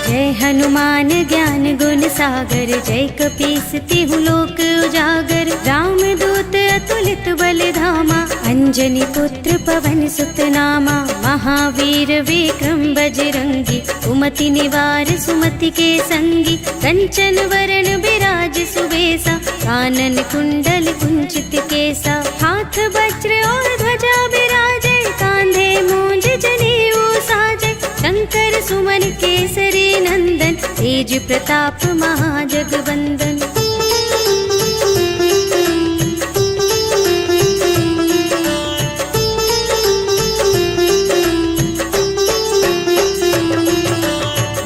जय हनुमान ज्ञान गुण सागर, जय कपीस तिहु लोक उजागर। राम दूत अतुलित बल धामा, अंजनी पुत्र पवन सुत नामा। महावीर विक्रम बजरंगी, कुमति निवार सुमति के संगी। कंचन वरण विराज सुबेसा, कानन कुंडल कुंचित केसा। हाथ वज्र और ध्वजा विराजे, कांधे मूंज जनेऊ साजे। शंकर सुमन केसरी नंदन, तेज प्रताप महाजगवंदन।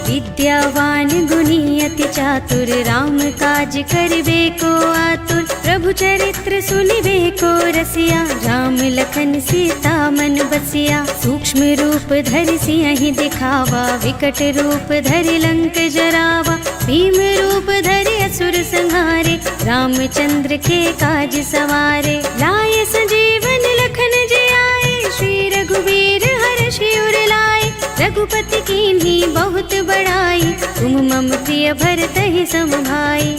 विद्यावान गुणी अति चातुर, राम काज करिबे को आतुर। प्रभु चरित्र सुनिबे को रसिया, राम लखन सीता मन बसिया। सूक्ष्म रूप धरि सियहि दिखावा, विकट रूप धरि लंक जरावा। भीम रूप धरि असुर संहारे, रामचंद्र के काज सवारे। लाए संजीवन लखन जियाए, श्री रघुवीर हर्षि उर लाए। रघुपति कीन्ही बहुत बड़ाई, तुम मम प्रिय भरतहि सम भाई।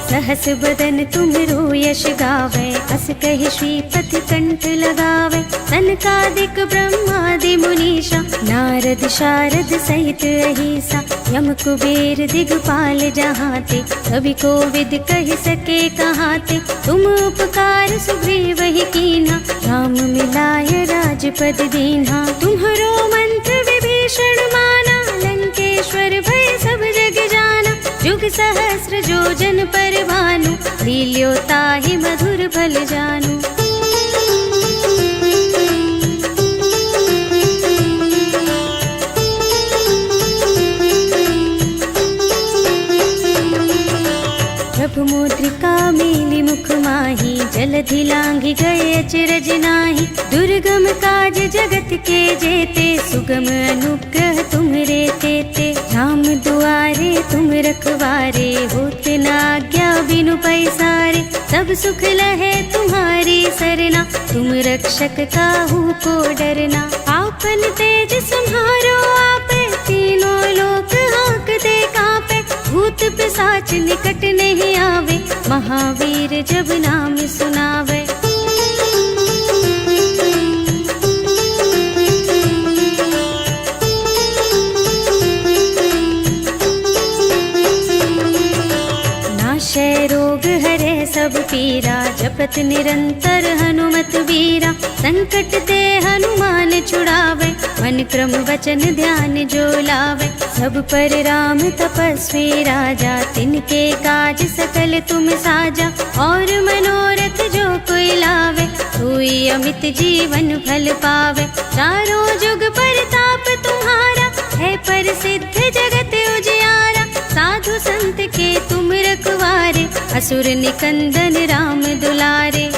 सहस बदन तुमरो यश गावै, अस कहि श्रीपति कंठ लगावै। सनकादिक ब्रह्मादि मुनीषा, नारद नारद शारद सहित अहिसा, यम कुबेर दिगपाल जहाते, कवि कोविद कह सके कहाते। तुम उपकार सुग्रीव ही कीन्हा, राम मिलाय राजपद दीन्हा। तुम्हरो मंत्र विभीषण माना, लंकेश्वर भय सब जग जाना। जुग सहस्र जोजन पर भानु, लील्यो ताहि मधुर फल जानु। प्रभु मुद्रिका मेली मुख माही, जलधि लांघि गए अचरज नाही। दुर्गम काज जगत के जेते, सुगम अनुग्रह तुम्हरे तेते। राम दुआरे तुम रखवारे, होत न आज्ञा बिनु पैसारे। सब सुख लहे तुम्हारी सरना, तुम रक्षक काहू को डरना। आपन तेज सम्हारो आपे, तीनों लोक हांकते कांपे। भूत पिशाच निकट नहीं आवे, महावीर जब नाम सुनावे। नाशय रोग हरे सब पीरा, जपत निरंतर हनुमत वीरा। संकट ते हनुमान छुड़ावे, मन क्रम वचन ध्यान जो लावे। सब पर राम तपस्वी राजा, तिनके काज सकल तुम साजा। और मनोरथ जो कोई लावे, सोई अमित जीवन फल पावे। चारों जुग परताप तुम्हारा, है प्रसिद्ध जगत उजियारा। साधु संत के तुम रखवारे, असुर निकंदन राम दुलारे।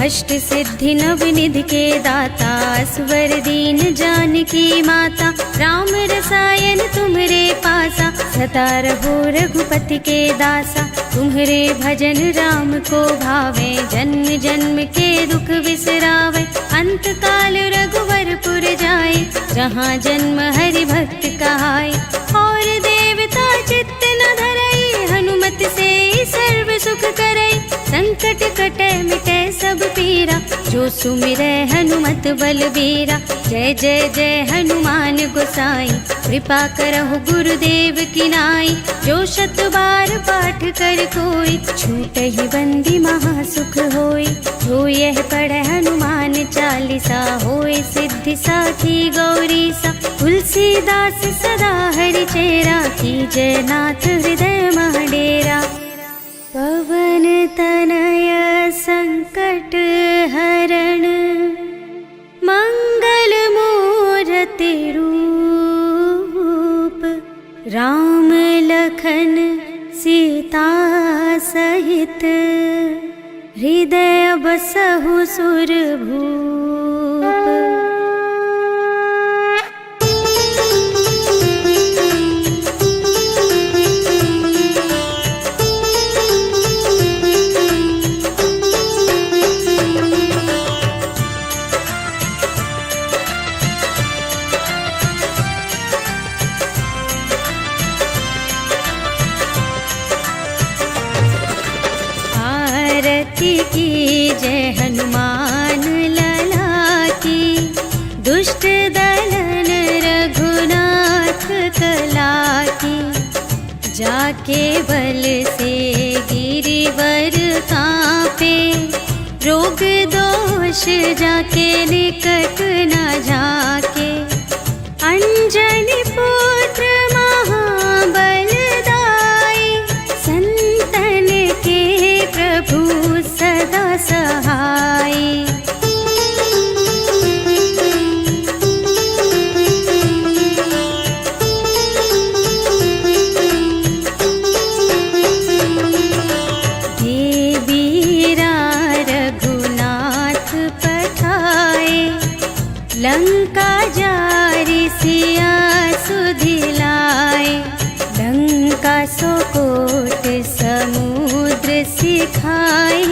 अष्ट सिद्धि नव निधि के दाता, स्वर दीन जानकी माता। राम रसायन तुम्हरे पासा, सदा रहो रघुपति के दासा। तुम्हरे भजन राम को भावे, जन्म जन्म के दुख बिसरावे। अंत काल रघुवरपुर जाए, जहाँ जन्म हरि भक्त कहाए। और देवता चित्त न धरई, हनुमत से सर्व सुख करई। संकट कटे मिटे सब पीरा, जो सुमिरै हनुमत बलबीरा। जय जय जय हनुमान गोसाई, कृपा करहु गुरुदेव की नाई। जो शत बार पाठ कर कोई, छूटहि बंदी महासुख होई। जो यह पढ़े हनुमान चालीसा, होय सिद्धि साखी गौरीसा। तुलसीदास सदा हरि चेरा, कीजय नाथ हृदय मह डेरा। पवन तनय संकट हरण, मंगल मूरति रूप। राम लखन सीता सहित, हृदय बसहु सुरभूप। की जय हनुमान लला की, दुष्ट दलन रघुनाथ कला की। जाके बल से गिरिवर कांपे, रोग दोष जाके निकट न जाके। अंजनी पुत्र महाबल दाई, संतन के प्रभु सदा सहाय। देवीरा रघुनाथ पठाए, लंका जारी सिया सुधिलाए। लंका सोकोट समुद्र सिखाई,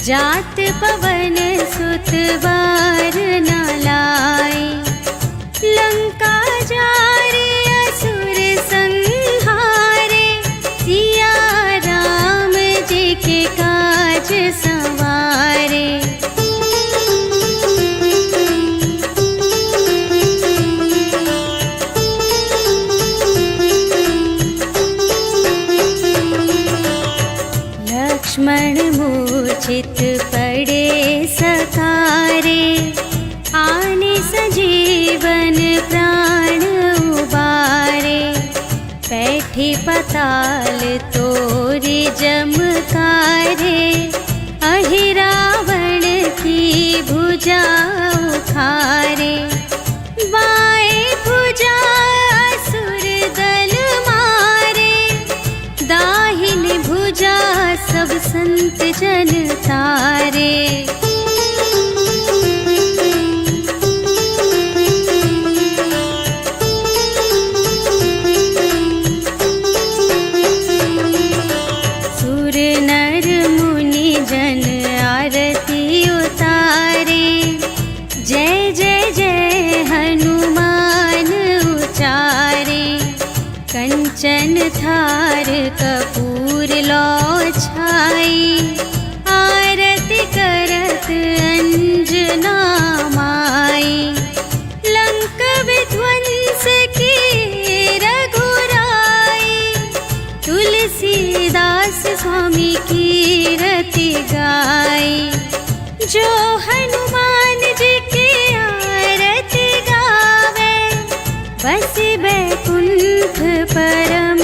जात पवन सुत बार न लाई। लंका जारी असुर संहारे, चित पड़े सकारे, आने सजीवन प्राण उबारे। बैठी पताल तोरी जमकारे, अहि रावण की भुजा उखारे। बाएं भुजा असुर दल मारे, दाहिनी भुजा सब संत जन तारे। सुर नर मुनि जन आरती उतारे, जय जय जय हनुमान उचारे। कंचन थार कपूर लो छाई, आरती करत अंजना माई। लंक विध्वंस की रघुराई, तुलसीदास स्वामी की रति गाई। जो हनुमान जी की आरती गावे, बस बैकुंठ परम